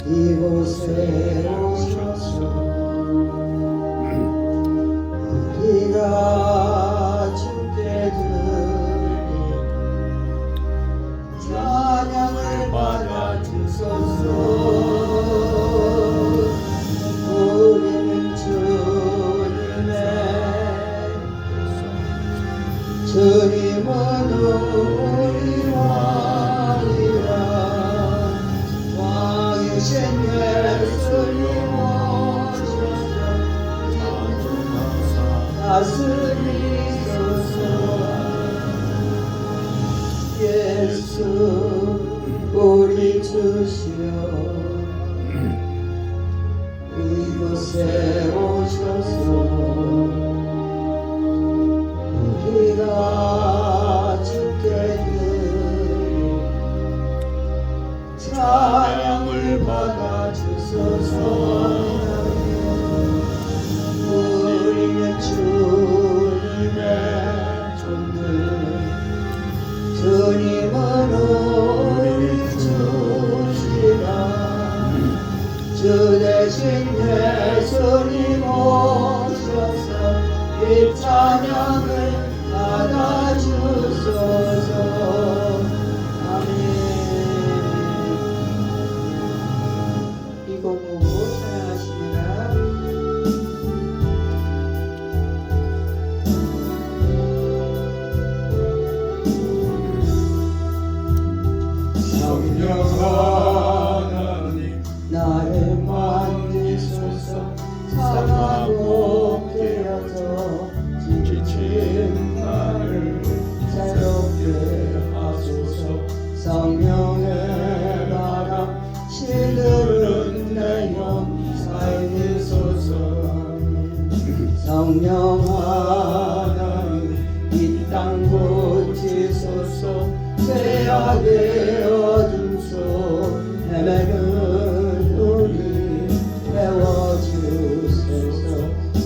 이곳에 오셔서 우리가 주께 드리는 찬양을 받아주소서. 우리는 주님은 우리 왕이라 왕이신 예수님 오셔서 다스리소서. 예수 우리 주시여 이곳에 오셔서 우리가 주께 드린 찬양을 받아주소서. 우리는 주님의 종들 주님은 우리 주시라. 주 대신 예수님 오셔서 이 찬양을 받아주소서. 아멘. 이곡 보고 찬양하십니다. 성령 하나님 나를 만지소서. 상하고 깨어져 지친 나를 새롭게 하소서. 성령의 바람 시들은 내 영 살리소서. 성령 하나님 이 땅 고치소서. 죄악의 어둠 속 헤매는 우리 태워주소서.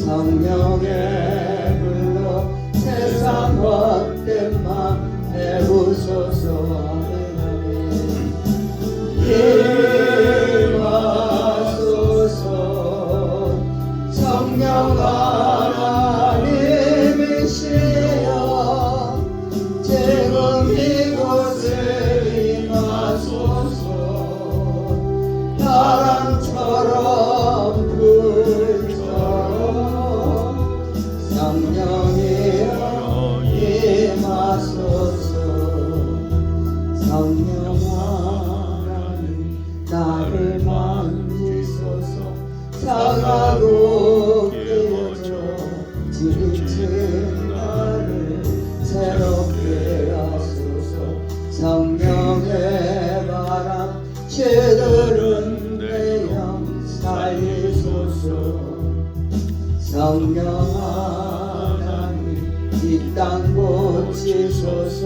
성령의 불러 세상 헛된 맘 배우소서. 임하소서. 성령 하나님이시여 지금 이곳에 임하소서. 바람처럼 불처럼 성령이여 임하소서. 성령 하나님 나를 만지소서. 상하고 깨어져 지친 나를 새롭게 하소서. 성령의 바람 시들은 내 영 살리소서. 성령 하나님 이 땅 고치소서.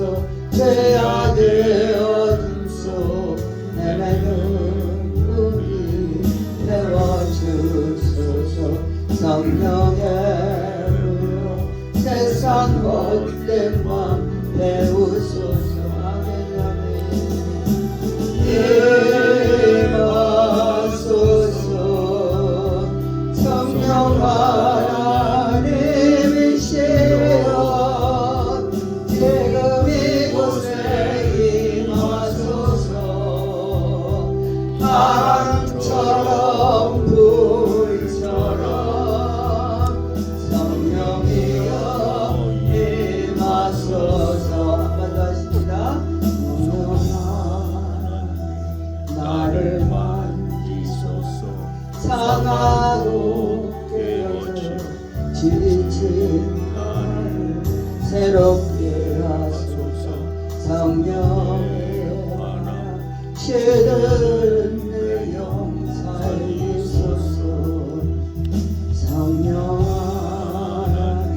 죄악의 어둠 속 헤매는 우리 태워주소서. 성령의 불로 세상 헛된 맘 배우소서. 아멘 아멘. 임하소서. 성령 하나님이시여 지금 이곳에 임하소서. 바람처럼 불처럼 성령이여 임하소서. 한번 더 하십니다. 나를 만지소서. 상하고 깨어져 지친 나를 새롭게 하소서. 성령의 바람 시들은 내 영 살리소서. 성령 하나님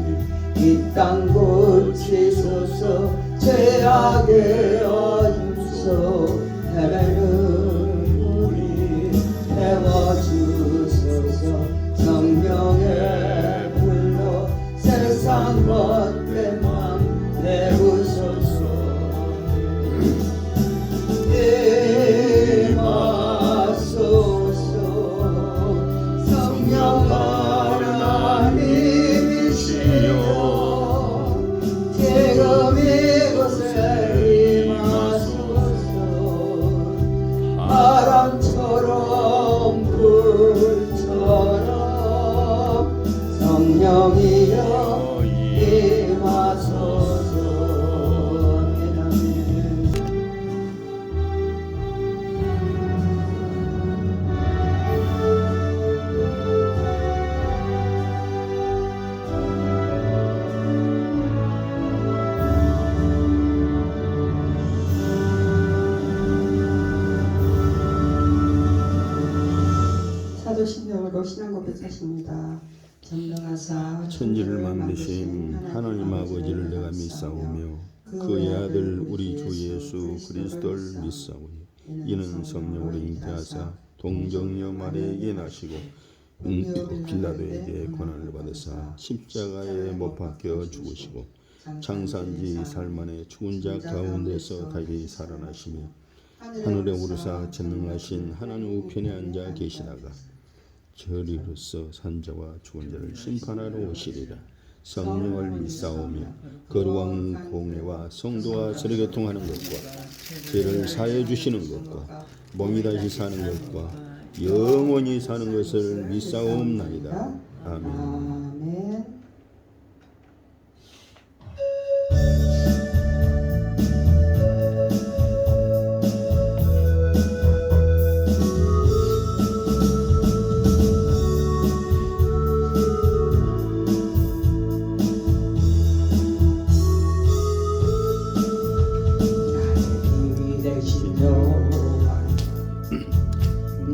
이 땅 고치소서. 죄악의 어둠 속 헤매는 우리 태워주소서. 성령의 불로 세상 헛된 맘 배우소서. 임하 뜻하십니다. 전능하사 천지를 만드신 하나님 아버지를 내가 믿사오며 그의 아들 우리 주 예수 그리스도를 믿사오니 이는 성령으로 잉태하사 동정녀 마리아에게 나시고 빌라도에게 고난을 받으사 십자가에 못 박혀 죽으시고 장사한지 살만에 죽은 자 가운데서 다시 살아나시며 하늘에 오르사 전능하신 하나님 우편에 앉아 계시다가 저리로서 산자와 죽은 자를 심판하러 오시리라. 성령을 믿사오며 거룩한 공예와 성도와 서로 교통하는 것과 죄를 사해 주시는 것과 몸이 다시 사는 것과 영원히 사는 것을 믿사옵나이다. 아멘. 아멘.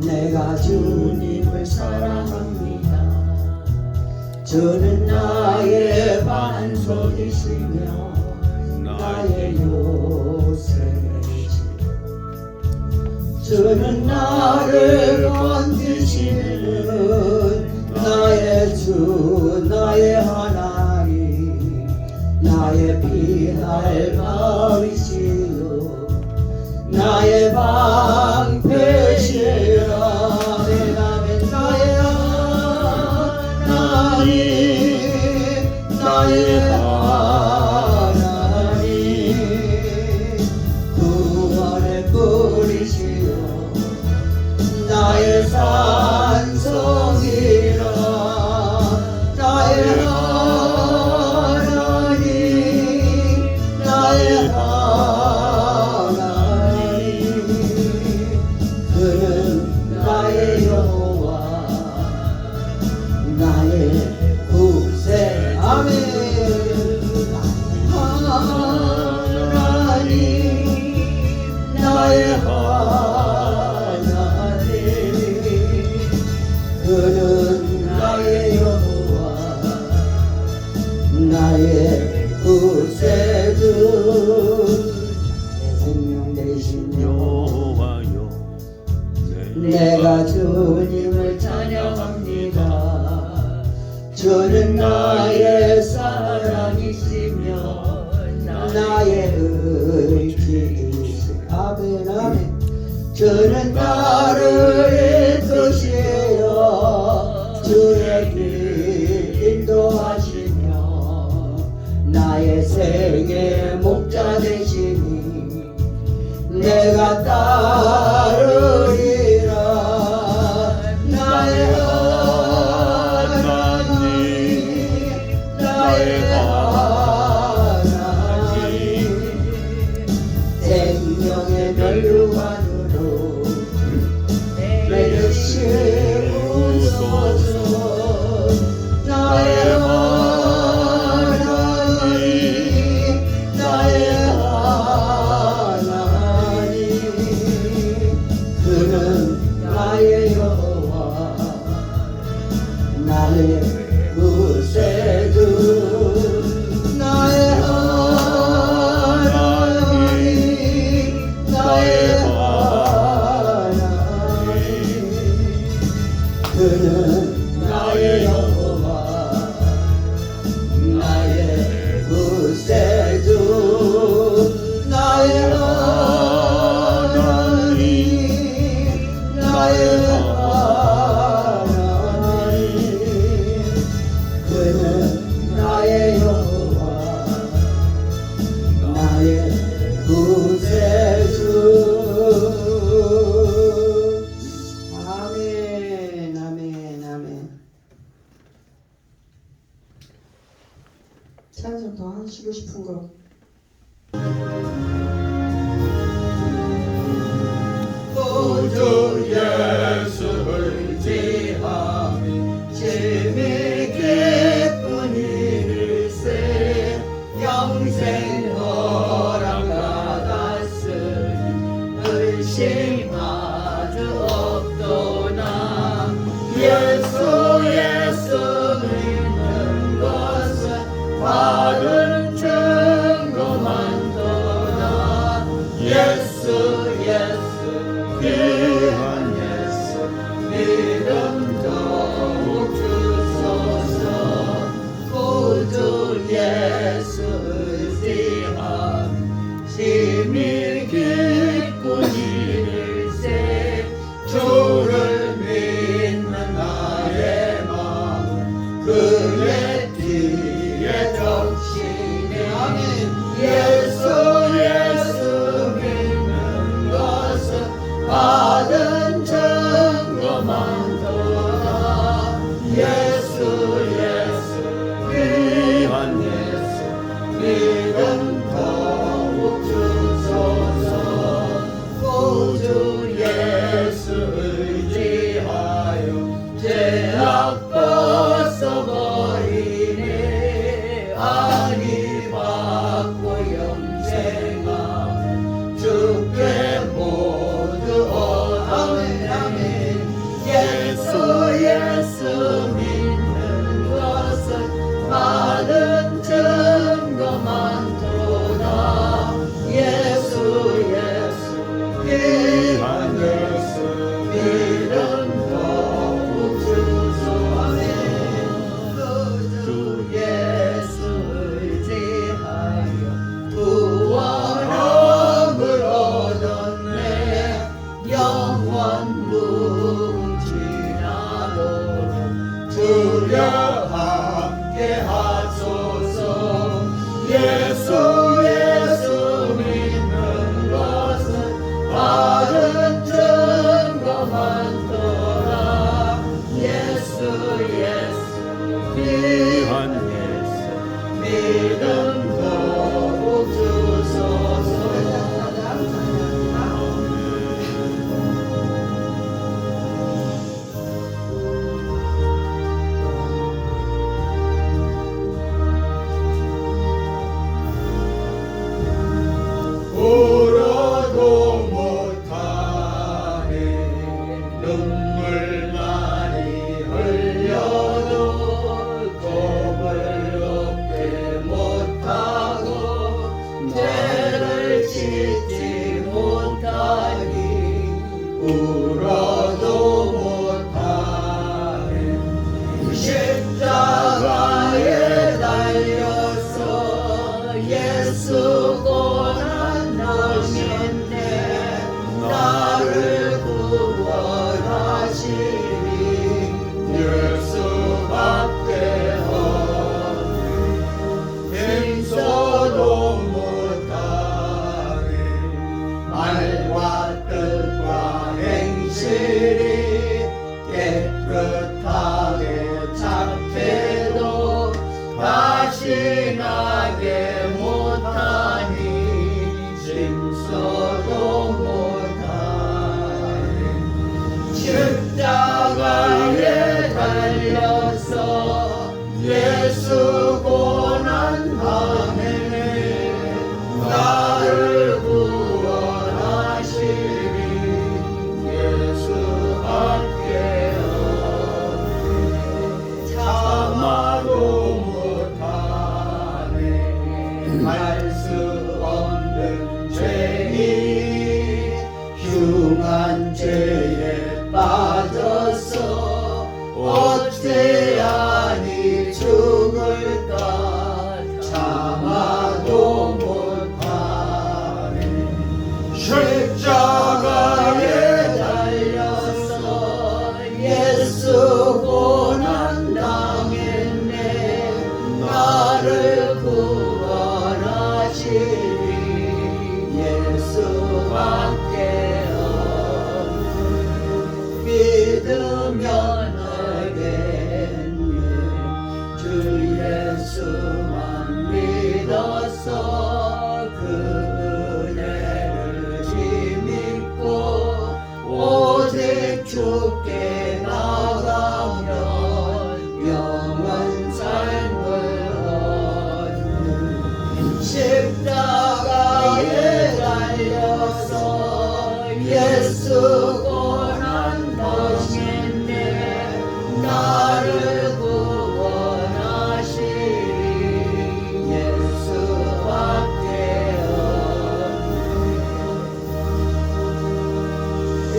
내가 주님을 사랑합니다. 저는 나의 반석이시며 나의 요새이시며 저는 나를 건지시는 나의 주 나의 하나님 나의 피할 마음이시여 나의 방패시여 나의 하나님 구원의 뿌리시여 나의 산성이라 나의 하나님 나의 하나님 그는 나의 여호와 나의 구세 아멘. 하나님 나의 하나님 그는 나의 여호와 나의 구세주 내 생명 되신 여호와여 내가 주님을 찬양합니다. 주는 나의 사랑이시며 나의 의지이시 아멘 아멘. 주는 나를 이끄시어 주의 길 인도하시며 나의 생의 목자 되시니 내가 따르리라. 나의 생명의 멸류관으로 내를 씌우소서. 나의 하나님 나의 하나님 그는 나의 여호와 나의 구세주 나의 하나님 나의 하나님 그는 나의 여호와 나의 구세주 나의 하나님 나의 하나님 그는 나의 여호와 나의 구세주 아멘 아멘 아멘. 찬송 더 하시고 싶은 거 구주 예수를 지하며 재미 기쁜 일세 영생 허락 받았으니 의심하주 없도나 예수의 받은 증거만 떠나 예수 예수 귀한 예수 믿음 더욱 주소서 구주 예수 의지함 심히 기쁜 일일세 주를 믿는 나의 마음 그의 뒤에 적시네 아멘 예수 예수 믿는 것은 받은 증거만 더나 예수 예수 귀한 예수 믿음 더욱 주소서 구주 예수 의지하여 죄악 벗어버리네 아니 받고 영생아 주께 모두 아멘 아멘 예수 예수 믿는 것은 받은 증거만 도다 예수 예수 귀한 예수 믿음 더욱 주소서 주 예수 의지하여 구원함을 얻었네 영원 뭉치나도록 주여 함께 하소서 예수 예수 믿는 것은 받은 증거만 떠나 예수 예수 귀한 예수 믿음 더욱 주소서 울어도 못하네 눈물 많이 흘려도 겁을 없게 못하고 죄를 짓지 못하니 울어도 못하네 십자가에 달려서 예수 고난 당했네 나를 구원하시니 예수밖에 없네 힘써도 못하네 말과 뜻과 행실이 깨끗하게 착해도 다시 나게 못하니 힘써도 못하네 십자가에 달려서 예수 고난 당했네 나를 구원하시니 예수밖에 없네 참아도 못하네 할 수 없는 죄니 흉한 죄에 빠져서 어찌하니 죽을까 참아도 못하네 십자가에 달려서 예수 고난 당했네 나를 구원하시니 예수밖에 없네 믿으면 알겠네 주 예수만 믿어서 그 은혜를 힘입고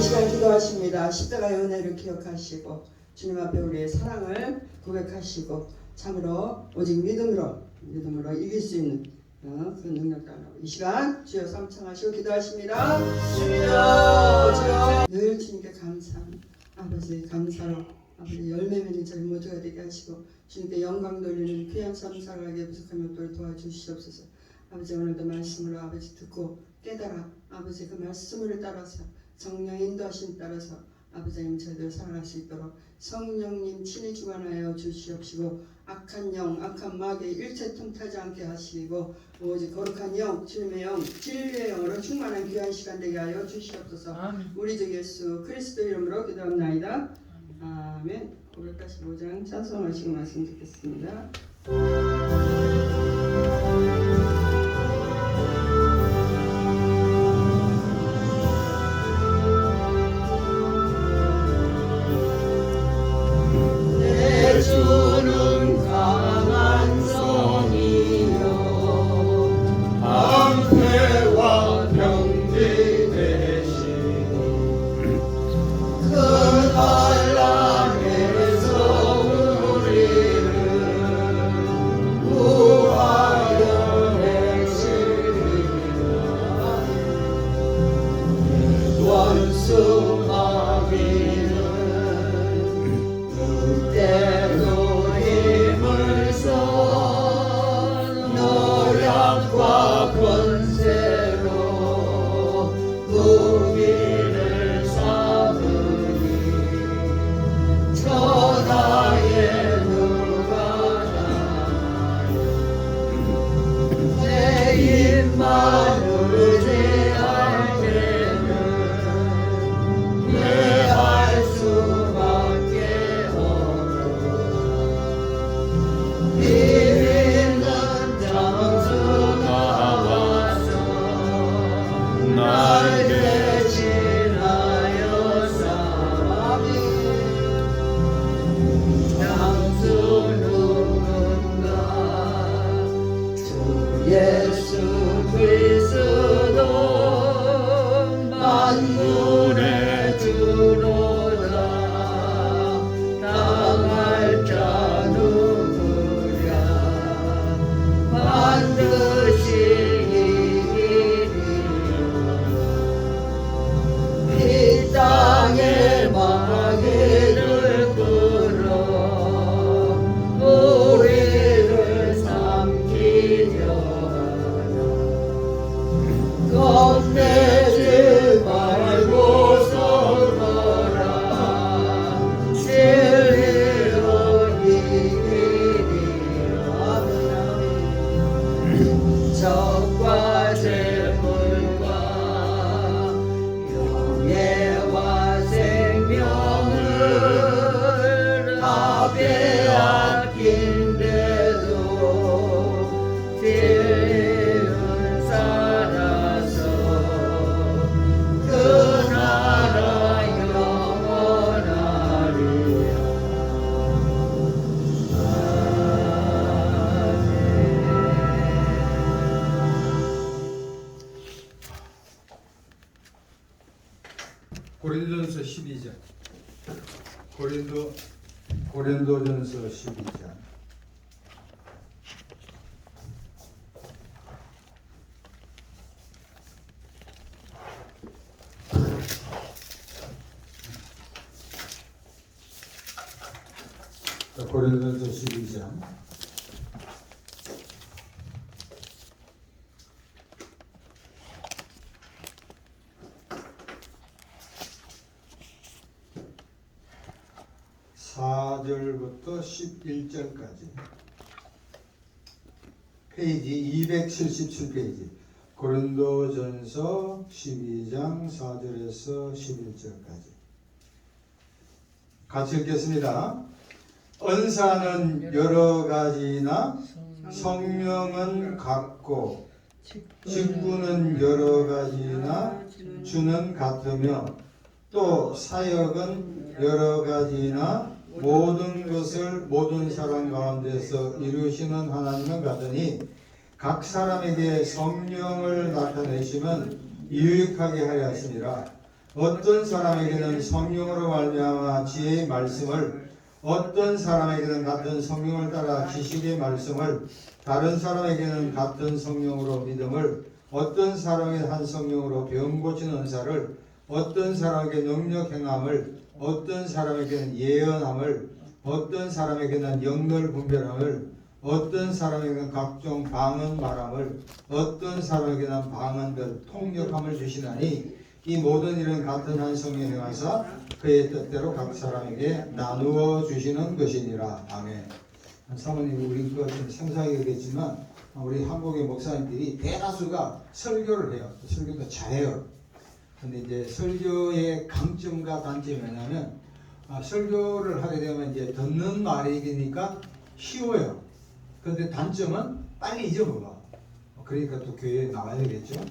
이 시간 기도하십니다. 십자가의 은혜를 기억하시고 주님 앞에 우리의 사랑을 고백하시고 참으로 오직 믿음으로 이길 수 있는 그 능력 달라고 이 시간 주여 삼창하시고 기도하십니다. 주여 늘 주님께 감사합니다. 아버지 감사로 아버지 열매 맺는 저희 모두가 되게 하시고 주님께 영광 돌리는 귀한 삶 살아가게 부족한 것들을 도와주시옵소서. 아버지 오늘도 말씀으로 아버지 듣고 깨달아 아버지 그 말씀을 따라서 성령 인도하심 따라서 아버지님 저희들 살아갈 수 있도록 성령님 친히 주관하여 주시옵시고 악한 영 악한 마귀 일체 틈타지 않게 하시고 오직 거룩한 영 주님의 영 진리의 영으로 충만한 귀한 시간 되게 하여 주시옵소서. 우리 주 예수 그리스도 이름으로 기도합나이다. 아멘. 585장 찬송하시고 말씀 듣겠습니다. 내 주는 강한 성이요 방패와 병기 되시니 큰 환난에서 우리를 구하여 내시리라. 원수 마귀는 때로 힘을 써 노력과 권세로 무기를 삼으니 천하에 누가 나요. 내 입만 의지할 때는 내할 수밖에 비리는 장수가 와서 날 대신하여 싸우니 장수 누군가 주 예수 그리스도 만물의 주로다. 당할 자 누구랴 반드시 이기리라. 이 땅에 마귀를 끌어 우리를 삼키려 하나 겁내지 말고 서거라. 진리로 이기리라. 적과 재물과 영예와 생명을 다 빼앗긴데도 진리는 살아서 그 나라 영원하리라. 고린도전서 12장. 고린도전서 12장. 고린도전서 12장. 4절부터 11절까지 페이지 277페이지 고린도전서 12장 4절에서 11절까지 같이 읽겠습니다. 은사는 여러 가지나 성령은 같고 직분은 여러 가지나 주는 같으며 또 사역은 여러 가지나 모든 것을 모든 사람 가운데서 이루시는 하나님은 같으니 각 사람에게 성령을 나타내시면 유익하게 하려 하시니라. 어떤 사람에게는 성령으로 말미암아 지혜의 말씀을, 어떤 사람에게는 같은 성령을 따라 지식의 말씀을, 다른 사람에게는 같은 성령으로 믿음을, 어떤 사람에게는 한 성령으로 병 고치는 은사를, 어떤 사람에게 능력 행함을, 어떤 사람에게는 예언함을, 어떤 사람에게는 영들 분별함을, 어떤 사람에게는 각종 방언 말함을, 어떤 사람에게는 방언들 통역함을 주시나니 이 모든 일은 같은 한 성령이 행하사 그의 뜻대로 각 사람에게 나누어 주시는 것이니라. 아멘. 사모님, 우리 그 생소하겠지만 우리 한국의 목사님들이 대다수가 설교를 해요. 설교도 잘해요. 근데 이제 설교의 강점과 단점이 뭐냐면 설교를 하게 되면 이제 듣는 말이니까 쉬워요. 그런데 단점은 빨리 잊어먹어. 그러니까 또 교회에 나와야 되겠죠.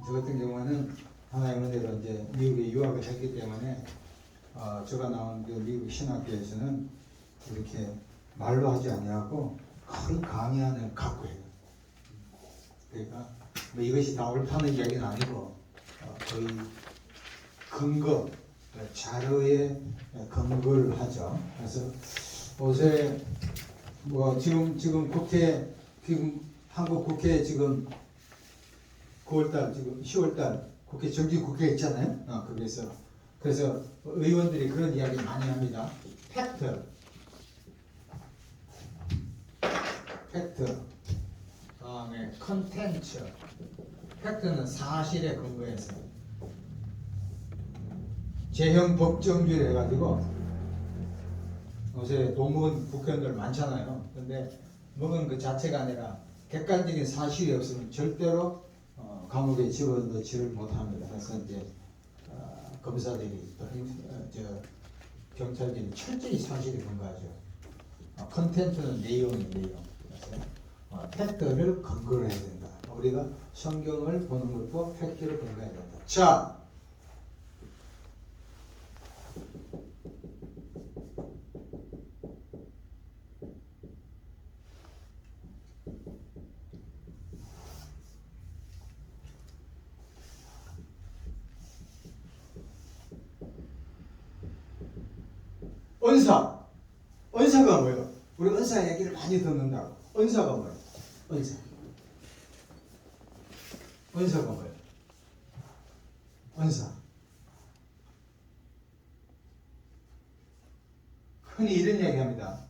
저 같은 경우에는 하나의 은혜로 이제 미국에 유학을 했기 때문에 제가 나온 그 미국 신학교에서는 이렇게 말로 하지 아니하고 큰 강의안을 갖고 해요. 그러니까 뭐 이것이 다 옳다는 이야기는 아니고 거의 근거, 자료에 근거를 하죠. 그래서 요새 뭐 지금 국회, 지금 한국 국회 지금 9월달, 지금 10월달 국회 정기 국회 있잖아요. 그래서 의원들이 그런 이야기 많이 합니다. 팩트, 다음에 컨텐츠. 팩트는 사실에 근거해서 재형 법정주의 해가지고 요새 동문 국회의원들 많잖아요. 근데 먹은 그 자체가 아니라 객관적인 사실이 없으면 절대로 감옥에 집어넣지를 못합니다. 그래서 이제 검사들이 경찰들이 철저히 사실에 근거하죠. 컨텐츠는 내용이에요. 그래서 팩트를 근거로 해야 된다. 우리가 성경을 보는 것도 팩트를 근거해야 된다. 자, 은사가 뭐예요? 우리 은사 얘기를 많이 듣는다고. 은사가 뭐예요? 은사가 뭐예요? 은사. 흔히 이런 얘기합니다.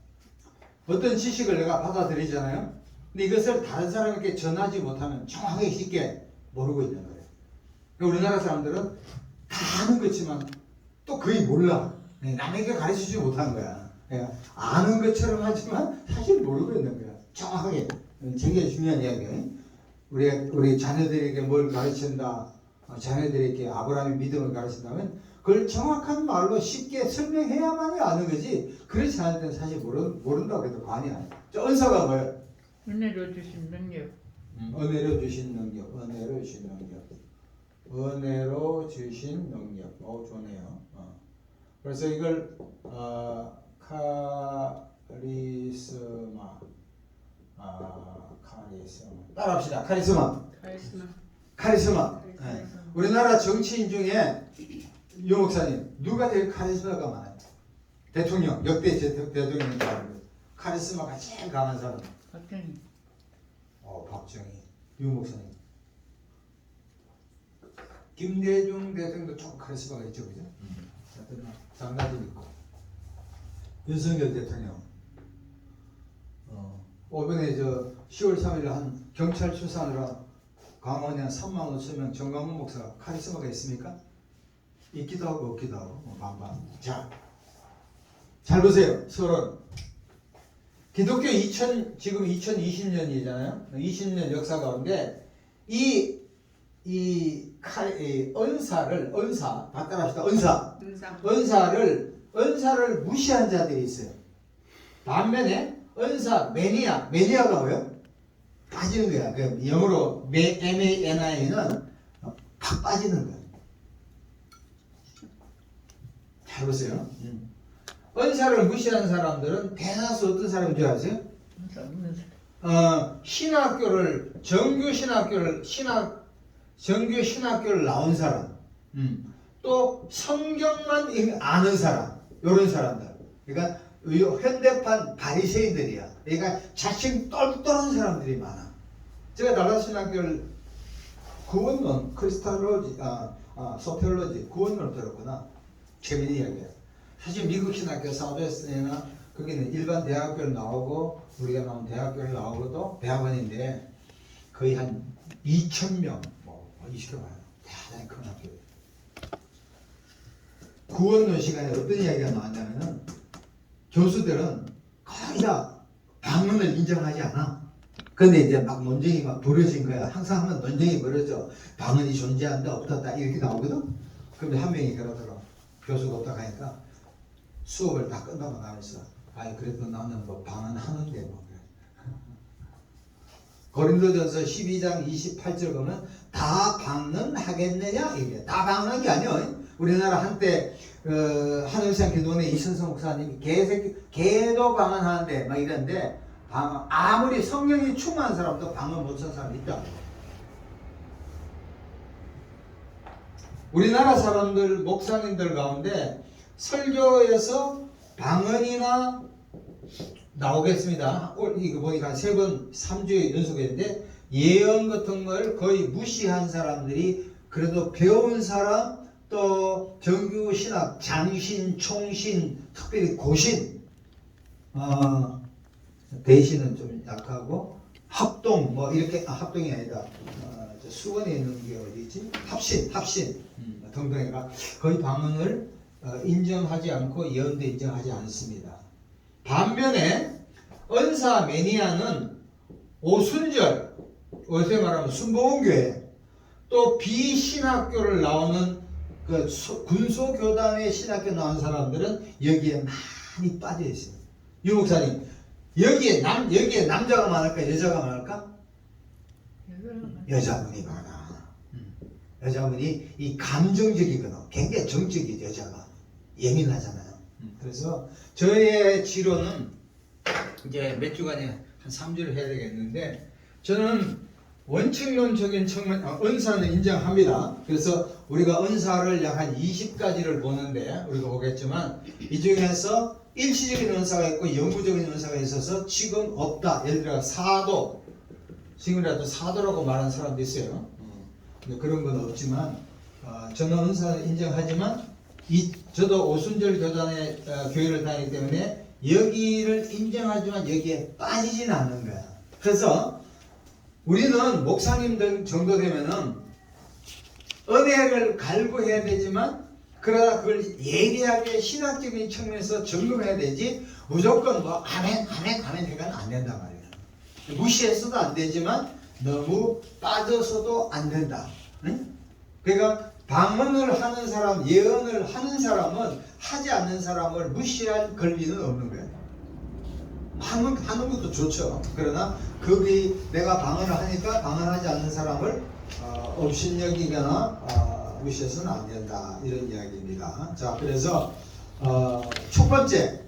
어떤 지식을 내가 받아들이잖아요. 근데 이것을 다른 사람에게 전하지 못하면 정확하게 쉽게 모르고 있는 거예요. 우리나라 사람들은 다 아는 거지만 또 거의 몰라. 남에게 가르치지 못하는 거야. 아는 것처럼 하지만 사실 모르고 있는 거야. 정확하게. 되게 중요한 이야기예요. 우리 자녀들에게 뭘 가르친다. 자녀들에게 아브라함의 믿음을 가르친다면 그걸 정확한 말로 쉽게 설명해야만이 아는 거지. 그렇지 않을 때는 사실 모른다고 해도 과언이 아니야. 은사가 뭐예요? 은혜로 주신 능력. 은혜로 주신 능력. 은혜로 주신 능력. 좋네요. 그래서 이걸 카리스마. 따라합시다. 카리스마. 네. 우리나라 정치인 중에 유 목사님 누가 제일 카리스마가 많아요? 대통령, 역대 대통령 카리스마가 제일 강한 사람. 박정희. 박정희. 유 목사님. 김대중 대통령도 좀 카리스마가 있죠, 그죠? 장가진 있고. 윤석열 대통령. 이번에 10월 3일 한 경찰 출산으로 강원에 한 3만 5천 명 정강훈 목사 카리스마가 있습니까? 있기도 하고 없기도 하고 반반. 자, 잘 보세요. 서론. 기독교 지금 2020년이잖아요. 20년 역사 가운데 은사, 다 따라합시다. 은사를 무시한 자들이 있어요. 반면에 매니아가 뭐예요? 빠지는 거야. 그 영어로 MANI는 팍 빠지는 거야. 잘 보세요. 은사를 무시하는 사람들은 대다수 어떤 사람인 줄 아세요? 정규 신학교를 나온 사람. 또 성경만 아는 사람, 이런 사람들. 그러니까 현대판 바리새인들이야. 그러니까 자신 똘똘한 사람들이 많아. 제가 달라스 신학교를 구원론, 크리스탈로지, 소텔로지, 구원론을 들었구나. 재미있는 이야기야. 사실 미국 신학교 사우스웨스트나 거기는 일반 대학교를 나오고 우리가 나온 대학교를 나오고도 대학원인데 거의 한 2,000명, 뭐 20개 와요. 대단히 큰 학교예요. 구원론 시간에 어떤 이야기가 나왔냐면은 교수들은 거의 다 방언을 인정하지 않아. 근데 이제 막 논쟁이 막 벌어진 거야. 항상 하면 논쟁이 벌어져. 방언이 존재한다, 없다, 이렇게 나오거든? 그런데 한 명이 그러더라. 교수가 없다 하니까 수업을 다 끝나고 나면서 아이, 그래도 나는 뭐 방언 하는데 뭐. 고린도전서 12장 28절 보면 다 방언하겠느냐? 이게 다 방언한 게 아니야. 우리나라 한때 하늘산 기도원의 이순성 목사님이 개도 방언하는데 막 이랬는데 방언, 아무리 성령이 충만한 사람도 방언 못한 사람이 있다. 우리나라 사람들, 목사님들 가운데 설교에서 방언이나 나오겠습니다. 이거 보니까 3번, 3주에 연속했는데 예언 같은 걸 거의 무시한 사람들이 그래도 배운 사람, 또 정규 신학, 장신, 총신, 특별히 고신, 대신은 좀 약하고 합동, 뭐 이렇게 합동이 아니라 수원에 있는 게 어디지? 합신 등등해가 거의 방언을 인정하지 않고 예언도 인정하지 않습니다. 반면에 은사 매니아는 오순절, 어떻게 말하면 순복음교회, 또 비신학교를 나오는 그 군소교단의 신학교 나온 사람들은 여기에 많이 빠져 있어요. 유 목사님, 여기에 남자가 많을까 여자가 많을까? 여자분이 많아. 여자분이 이 감정적이거든. 굉장히 정적이 여자가 예민하잖아요. 그래서 저의 지로는 이제 몇 주간에 한 3주를 해야 되겠는데 저는 원칙론적인 측면, 은사는 인정합니다. 그래서 우리가 은사를 약 한 20가지를 보는데 우리가 보겠지만 이 중에서 일시적인 은사가 있고 영구적인 은사가 있어서 지금 없다. 예를 들어 사도, 지금이라도 사도라고 말하는 사람도 있어요. 근데 그런 건 없지만 저는 은사를 인정하지만 저도 오순절 교단의 교회를 다니기 때문에 여기를 인정하지만 여기에 빠지진 않는 거야. 그래서 우리는 목사님들 정도 되면은 은혜를 갈구해야 되지만 그러다 그걸 예리하게 신학적인 측면에서 점검해야 되지 무조건 뭐 아멘 해가는 안 된단 말이야. 무시해서도 안 되지만 너무 빠져서도 안 된다. 응? 그러니까 방언을 하는 사람, 예언을 하는 사람은 하지 않는 사람을 무시할 권리는 없는 거야. 하는 것도 좋죠. 그러나 그게 내가 방언을 하니까 방언하지 않는 사람을 업신여기거나 무시해서는 안 된다. 이런 이야기입니다. 자, 그래서 첫 번째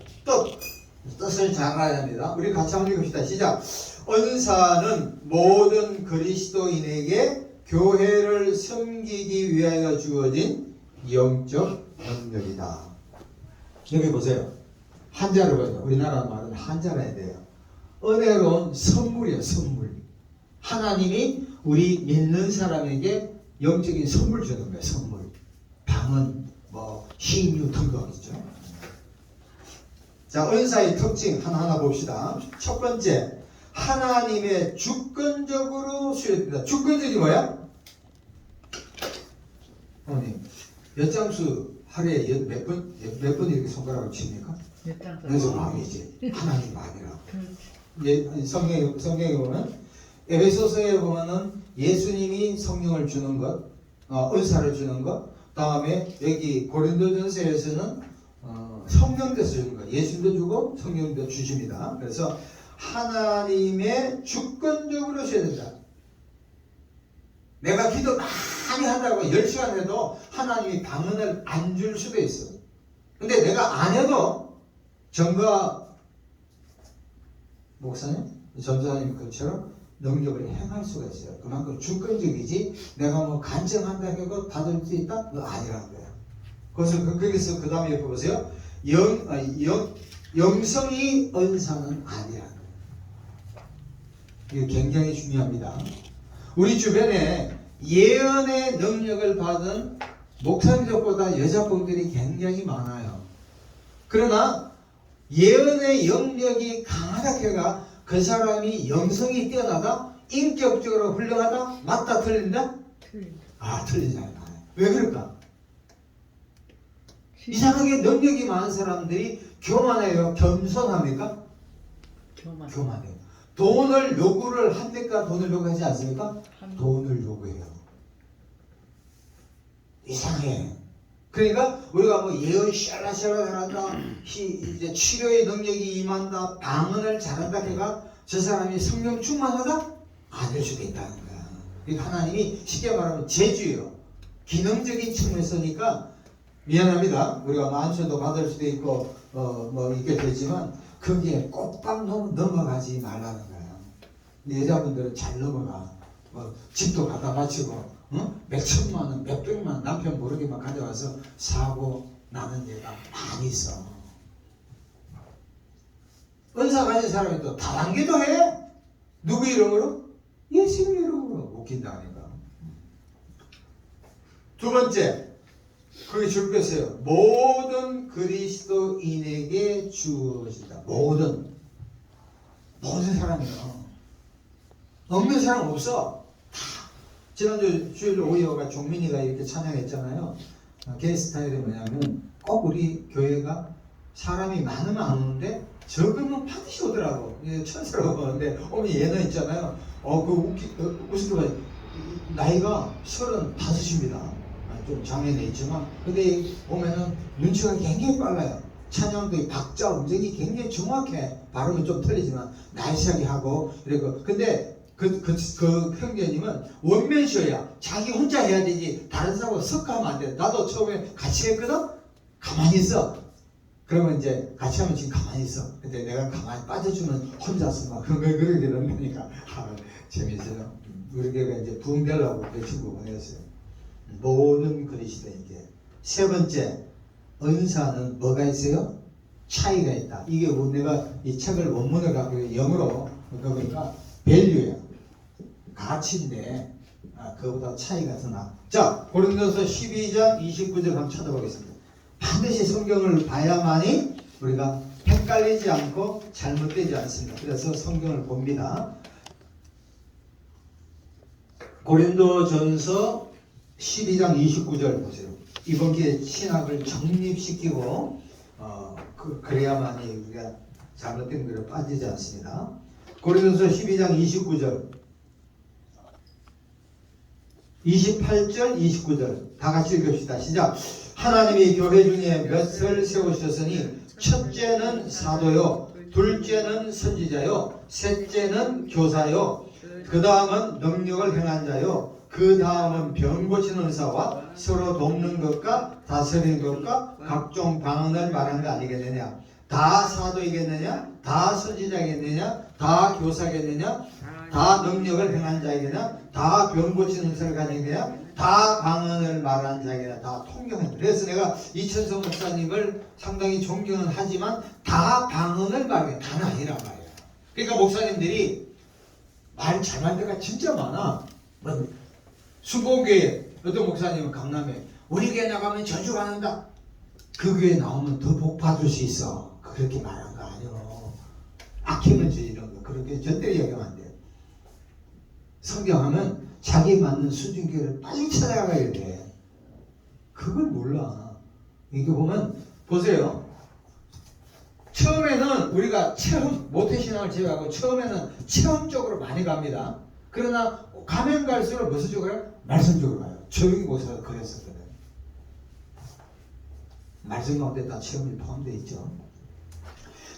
뜻을 잘 알아야 합니다. 우리 같이 한번 읽읍시다. 시작. 은사는 모든 그리스도인에게 교회를 섬기기 위하여 주어진 영적 능력이다. 여기 보세요. 한자로 보세요. 우리나라 말은 한자로 해야 돼요. 은혜로운 선물이에요. 선물. 하나님이 우리 믿는 사람에게 영적인 선물 주는 거예요. 선물. 방언, 뭐 힘유 등등이죠. 자, 은사의 특징 하나하나 봅시다. 첫 번째, 하나님의 주권적으로 수여됩니다. 주권적이 뭐야? 어머님, 몇 장수 하루에 몇 번 이렇게 손가락을 칩니까? 그래서 마음이지. 하나님 마음이라. 예, 성경에 보면 에베소서에 보면은 예수님이 성령을 주는 것, 은사를 주는 것, 다음에 여기 고린도전서에서는 성령께서 주는 것, 예수님도 주고 성령도 주십니다. 그래서 하나님의 주권적으로 줘야 된다. 내가 기도 많이 한다고 10시간 해도 하나님이 방언을 안 줄 수도 있어. 근데 내가 안 해도 정가 목사님, 전도사님 것처럼 능력을 행할 수가 있어요. 그만큼 주권적이지 내가 뭐 간증한다 해도 받을 수 있다? 그거 아니라는 거야. 거기서 그 다음에 보세요. 영성이 은사는 아니라는 거예요. 이게 굉장히 중요합니다. 우리 주변에 예언의 능력을 받은 목사님들보다 여자분들이 굉장히 많아요. 그러나 예언의 영역이 강하다 해가 그 사람이 영성이 뛰어나다, 인격적으로 훌륭하다, 맞다 틀린다? 틀린다. 틀리잖아요. 왜 그럴까? 이상하게 능력이 많은 사람들이 교만해요? 겸손합니까? 교만해요. 돈을 요구를 합니까? 돈을 요구하지 않습니까? 돈을 요구해요. 이상해. 그러니까 우리가 뭐 예언 샬라샬라 잘한다, 이제 치료의 능력이 임한다, 방언을 잘한다 해가 저 사람이 성령 충만하다? 아닐 수도 있다는 거야. 그러니까 하나님이 쉽게 말하면 재주예요. 기능적인 측면에서니까 미안합니다. 우리가 만수도 받을 수도 있고 뭐 있게 되지만 거기에 꼭박 넘어가지 말라는 거예요. 여자분들은 잘 넘어가. 집도 갖다 바치고 몇천만 원, 몇백만 원 남편 모르게만 가져와서 사고 나는 데가 많이 있어. 은사 가진 사람이 또 다단계도 해. 누구 이름으로? 예수님 이름으로. 웃긴다니까. 두 번째, 거기 줄거세요. 모든 그리스도인에게 주어진다. 모든 사람이요. 없는 사람 없어. 지난주 주일 오이어가 종민이가 이렇게 찬양했잖아요. 걔 스타일이 뭐냐면 꼭 우리 교회가 사람이 많으면 안 오는데 적으면 반드시 오더라고. 천사라고 보는데 얘는 있잖아요. 웃기가 나이가 35입니다. 좀 장애돼 있지만 근데 보면은 눈치가 굉장히 빨라요. 찬양도 박자 음정이 굉장히 정확해. 발음은 좀 틀리지만 날씨하게 하고 그리고 근데 그 형제님은 원맨쇼야. 자기 혼자 해야 되지 다른 사람하고 섞어하면 안 돼. 나도 처음에 같이 했거든. 가만히 있어. 그러면 이제 같이 하면 지금 가만히 있어. 근데 내가 가만히 빠져주면 혼자서 막 그렇게 되는 거니까 재밌어요. 우리 교회가 이제 부흥되려고 그 친구 보냈어요. 모든 그리스도인에게. 세 번째, 은사는 뭐가 있어요? 차이가 있다. 이게 내가 이 책을 원문을 갖고 영어로 그러니까 밸류야. 가치인데 그거보다 차이가 더 나. 자, 고린도서 12장 29절 한번 찾아보겠습니다. 반드시 성경을 봐야만이 우리가 헷갈리지 않고 잘못되지 않습니다. 그래서 성경을 봅니다. 고린도전서 12장 29절 보세요. 이번 기회에 신학을 정립시키고 그래야만이 우리가 잘못된 것에 빠지지 않습니다. 고린도서 12장 29절 28절 29절 다 같이 읽읍시다. 시작. 하나님이 교회 중에 몇을 세우셨으니 첫째는 사도요, 둘째는 선지자요, 셋째는 교사요, 그 다음은 능력을 행한 자요, 그 다음은 병 고치는 은사와 서로 돕는 것과 다스리는 것과 각종 방언을 말하는 거 아니겠느냐? 다 사도이겠느냐? 다 선지자겠느냐? 다 교사겠느냐? 다 능력을 행한 자이겠느냐? 다 병 고치는 은사를 가지겠느냐? 다 방언을 말하는 자이겠느냐? 다 통경한다. 그래서 내가 이천성 목사님을 상당히 존경은 하지만 다 방언을 말해. 다는 아니란 말이야. 그러니까 목사님들이 말 잘할 때가 진짜 많아. 수봉교회 어떤 목사님은 강남에 우리 교회 나가면 전주 받는다. 그 교회 나오면 더 복 받을 수 있어. 그렇게 말한 거 아니요. 악행을 저지른 거 그렇게 절대 얘기하면 안 돼. 성경하면 자기 맞는 수준교회를 빨리 찾아가야 돼. 그걸 몰라. 이렇게 보면 보세요. 처음에는 우리가 체험 모태신앙을 제외하고 처음에는 체험적으로 많이 갑니다. 그러나 가면 갈수록 무슨 쪽으로 가요? 말씀 쪽으로 가요. 조용히 모셔서 그랬었거든. 말씀 가운데 다 체험이 포함되어 있죠.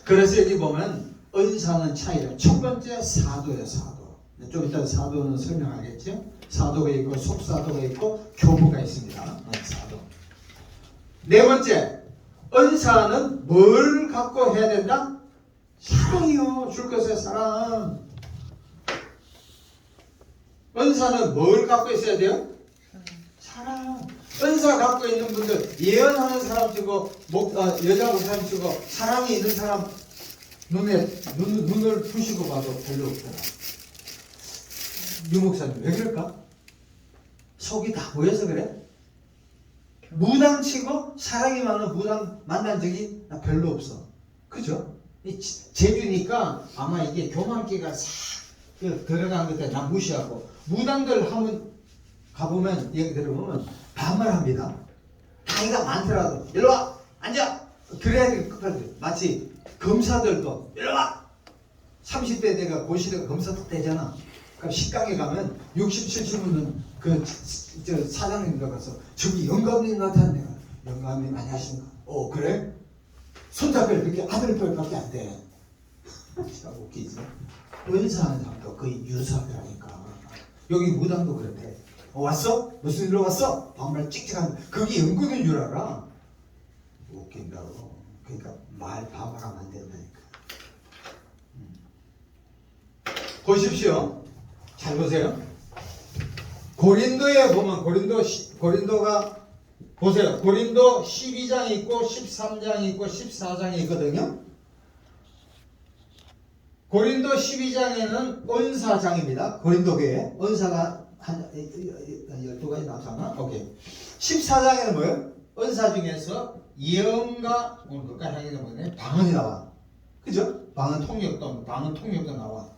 그래서 여기 보면 은사는 차이다. 첫 번째 사도예요. 사도. 좀 이따 사도는 설명하겠죠. 사도가 있고 속사도가 있고 교부가 있습니다. 사도. 네 번째 은사는 뭘 갖고 해야 된다? 사랑이요. 줄 것의 사랑. 은사는 뭘 갖고 있어야 돼요? 사랑. 은사 갖고 있는 분들, 예언하는 사람 치고 여자 목사님 치고 사랑이 있는 사람 눈을 부시고 봐도 별로 없잖아. 유 목사님 왜 그럴까? 속이 다 보여서 그래? 무당치고 사랑이 많은 무당 만난 적이 나 별로 없어. 그죠? 제주니까 아마 이게 교만기가 싹 들어간 것 때문에 나 무시하고, 무당들 한번 가보면 얘기 들어보면 반말합니다. 나이가 많더라도 일로 와 앉아 그래야 급하지. 마치 검사들도 일로 와 30대 내가 고시대가 검사도 되잖아. 그럼 식당에 가면 60, 70분은 저 사장님 들어가서 저기 영감님 나타났네. 영감님 안녕하십니까? 그래? 손잡이를 그렇게 아들뻘밖에 안 돼. 진짜 웃기지. 은사하는 사람도 거의 유사하더라니까. 여기 무당도 그렇대. 왔어? 무슨 일로 왔어? 반말 찍찍한 그게 은근인 줄 알아. 웃긴다고. 그러니까 말 반말하면 안 된다니까. 보십시오. 잘 보세요. 고린도에 보면 고린도가 보세요. 고린도 12장이 있고 13장이 있고 14장이 있거든요. 고린도 12장에는 은사장입니다. 고린도 교회 은사가 한 12가지 나타나. 오케이. 14장에는 뭐예요? 은사 중에서 예언과 오늘 끝까지 하게 되면 방언이 나와. 그죠? 방언 통역도 나와.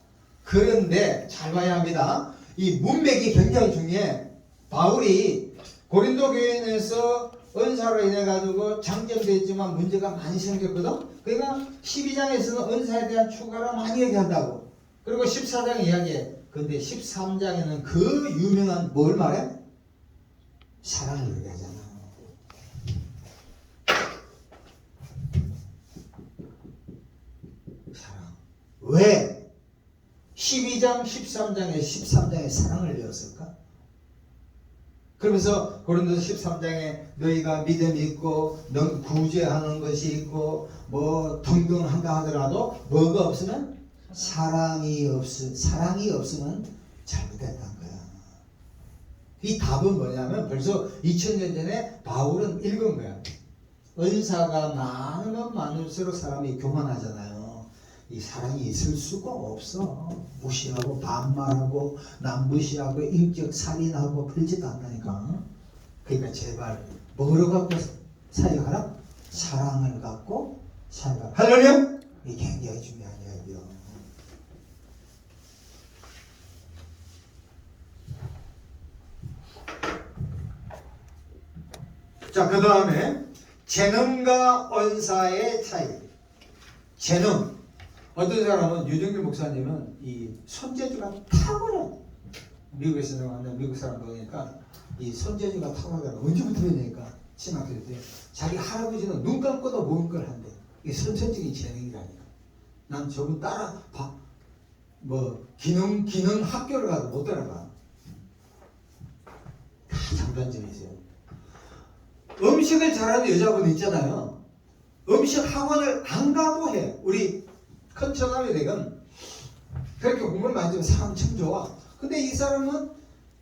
그런데 잘 봐야 합니다. 이 문맥이 굉장히 중요해. 바울이 고린도 교회에서 은사로 인해 가지고 장점되었지만 문제가 많이 생겼거든. 그러니까 12장에서는 은사에 대한 추가로 많이 얘기한다고. 그리고 14장 이야기해. 근데 13장에는 그 유명한 뭘 말해? 사랑을 얘기하잖아. 사랑. 왜 12장, 13장에 사랑을 배웠을까? 그러면서 고린도서 13장에 너희가 믿음이 있고 넌 구제하는 것이 있고 뭐 등등 한다 하더라도 뭐가 없으면 사랑이 없으면 잘못했다는 거야. 이 답은 뭐냐면 벌써 2000년 전에 바울은 읽은 거야. 은사가 많으면 많을수록 사람이 교만하잖아요. 이 사랑이 있을 수가 없어. 무시하고 반말하고 남 무시하고 인격 살인하고 풀지도 않다니까. 그러니까 제발 뭐로 갖고 사역하라? 사랑을 갖고 사역하라. 할렐루야? 이게 굉장히 중요한 이야기요. 자, 그 다음에 재능과 언사의 차이. 재능. 어떤 사람은 유정길 목사님은 이 손재주가 탁월해. 미국에서 왔는데 미국 사람 보니까 이 손재주가 탁월해. 언제부터 배우니까 신학교 때 자기 할아버지는 눈 감고도 모은 걸 한대. 이게 선천적인 재능이라니까. 난 저분 따라 기능 학교를 가도 못 따라가. 다 장단점이 있어요. 음식을 잘하는 여자분 있잖아요. 음식 학원을 안 가도 해. 우리 큰 처남이 되건 그렇게 공부를 많이 하면 사람 참 좋아. 근데 이 사람은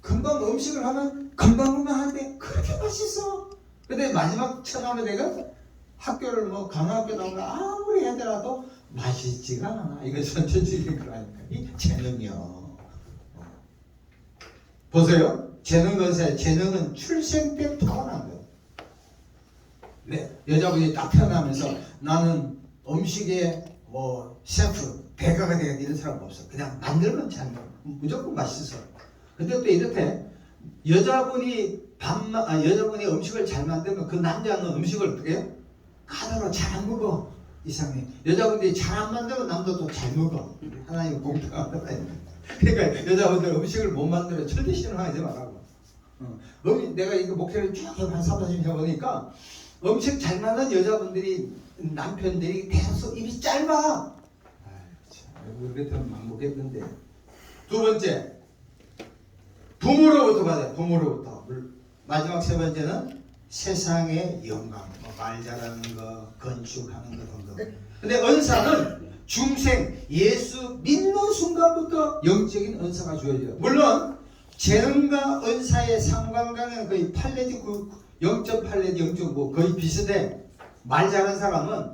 금방 음식을 하면 금방 하는데 그렇게 맛있어. 근데 마지막 처남이 되건 학교를 강학교 나오면 아무리 하더라도 맛있지가 않아. 이거 선천적인 거라니까. 이 재능이요. 보세요. 재능은 출생 때 타고난 거예요. 네, 여자분이 딱 태어나면서 나는 음식에 셰프, 대가가 되겠다 이런 사람 없어. 그냥 만들면 잘 먹어. 무조건 맛있어. 근데 또 이렇대. 여자분이 음식을 잘 만들면 그 남자는 음식을 어떻게 해요? 가다로 잘 안 먹어. 이상해. 여자분들이 잘 안 만들면 남자도 잘 먹어. 하나님 공평하다. 그러니까 여자분들 음식을 못 만들어 절대 싫어하지 말라고. 내가 이거 목회를 쭉 한 3-40년 해보니까 음식 잘 만든 여자분들이 남편들이 대수 입이 짧아. 우리 같으면 막 먹겠는데. 두 번째, 부모로부터 받아요. 부모로부터. 마지막 세 번째는 세상의 영광. 말 잘하는 거, 건축하는 거 등등. 근데 은사는 중생, 예수 믿는 순간부터 영적인 은사가 주어져요. 물론 재능과 은사의 상관관계는 거의 판례적 0.8 내지 0.5 거의 비슷해. 말 잘하는 사람은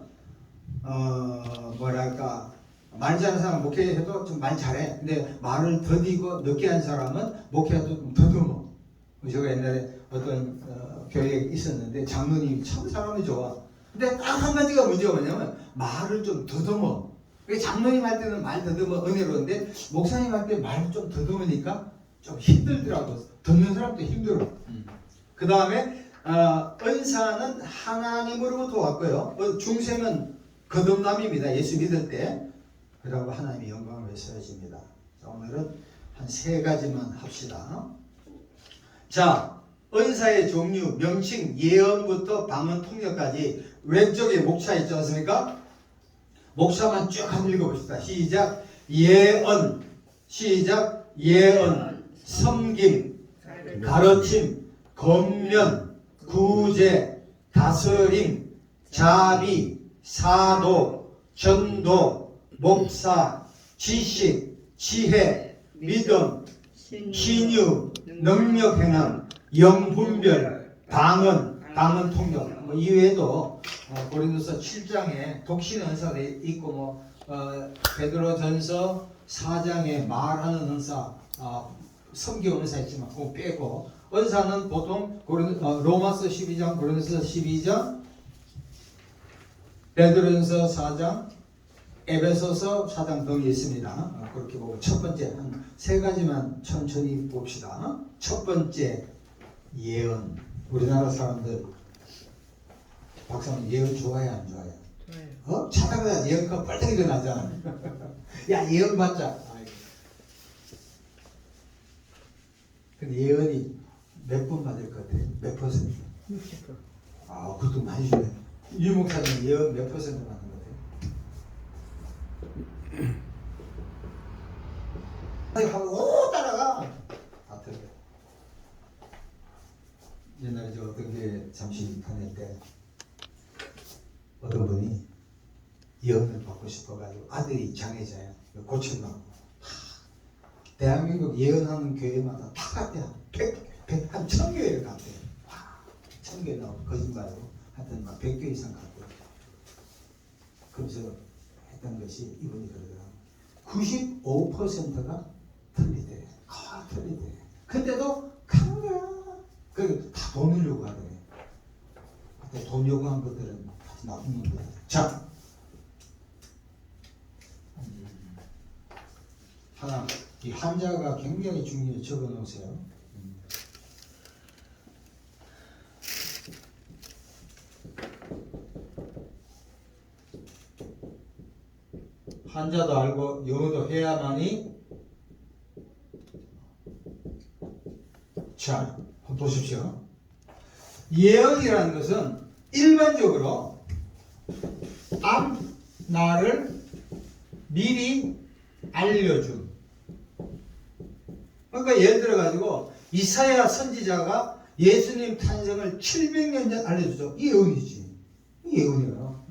뭐랄까 말 잘하는 사람 목회해도 좀 말 잘해. 근데 말을 더디고 늦게 한 사람은 목회해도 좀 더듬어. 제가 옛날에 어떤 교회에 있었는데 장로님이 참 사람이 좋아. 근데 딱 한 가지가 문제가 뭐냐면 말을 좀 더듬어. 장로님 할 때는 말 더듬어 은혜로운데 목사님 할 때 말 좀 더듬으니까 좀 힘들더라고. 듣는 사람도 힘들어. 그 다음에 은사는 하나님으로부터 왔고요. 중생은 거듭남입니다. 예수 믿을 때. 그러고 하나님의 영광을 외쳐집니다. 오늘은 한 3가지만 합시다. 자, 은사의 종류, 명칭, 예언부터 방언, 통역까지 왼쪽에 목차 있지 않습니까? 목차만 쭉 한번 읽어봅시다. 시작. 예언. 시작. 예언. 섬김. 가르침. 권면. 구제. 다스림. 자비. 사도. 전도. 목사. 지식. 지혜. 믿음. 신유. 능력 행함. 영분별. 방언. 방언 통역. 뭐 이외에도 고린도서 7장에 독신 은사가 있고 베드로전서 4장에 말하는 은사, 섬기는 은사 있지만 그거 빼고 은사는 보통 로마서 12장, 고린도서 12장, 베드로전서 4장, 에베소서 4장 등이 있습니다. 그렇게 보고 첫 번째 한 3가지만 천천히 봅시다. 첫 번째 예언. 우리나라 사람들 박사님 예언 좋아해 안 좋아해? 좋아요. 자다가 예언가 빨리 일어나잖아. 야 예언 받자. 근데 예언이 몇 번 받을 것 같아? 몇 퍼센트? 60%. 아 그것도 많이 주네. 유 목사님 예언 몇 퍼센트 받는 것 같아? 하고 오 따라가. 다 틀려. 옛날에 저 어떤 게 잠시 다닐 때 어떤 분이 예언을 받고 싶어가지고 아들이 장애자야. 고친다고. 대한민국 예언하는 교회마다 다 갔대요. 한 1000교회를 갔대요. 1000교회 나오고 거짓말이고 하여튼 막 100교 이상 갔대요. 그래서 했던 것이 이분이 그러더라고요. 95%가 틀리대. 틀리대. 근데도 간 거야. 다 돈 주려고 하더래. 근데 돈 요구한 것들은 다 나쁜 놈들. 자, 하나, 이 한자가 굉장히 중요해. 적어 놓으세요. 한자도 알고 영어도 해야만이. 자, 한번 보십시오. 예언이라는 것은 일반적으로 앞 날을 미리 알려줌. 그러니까 예를 들어 가지고 이사야 선지자가 예수님 탄생을 700년 전 알려주죠. 이 예언이지. 이 예언이에요.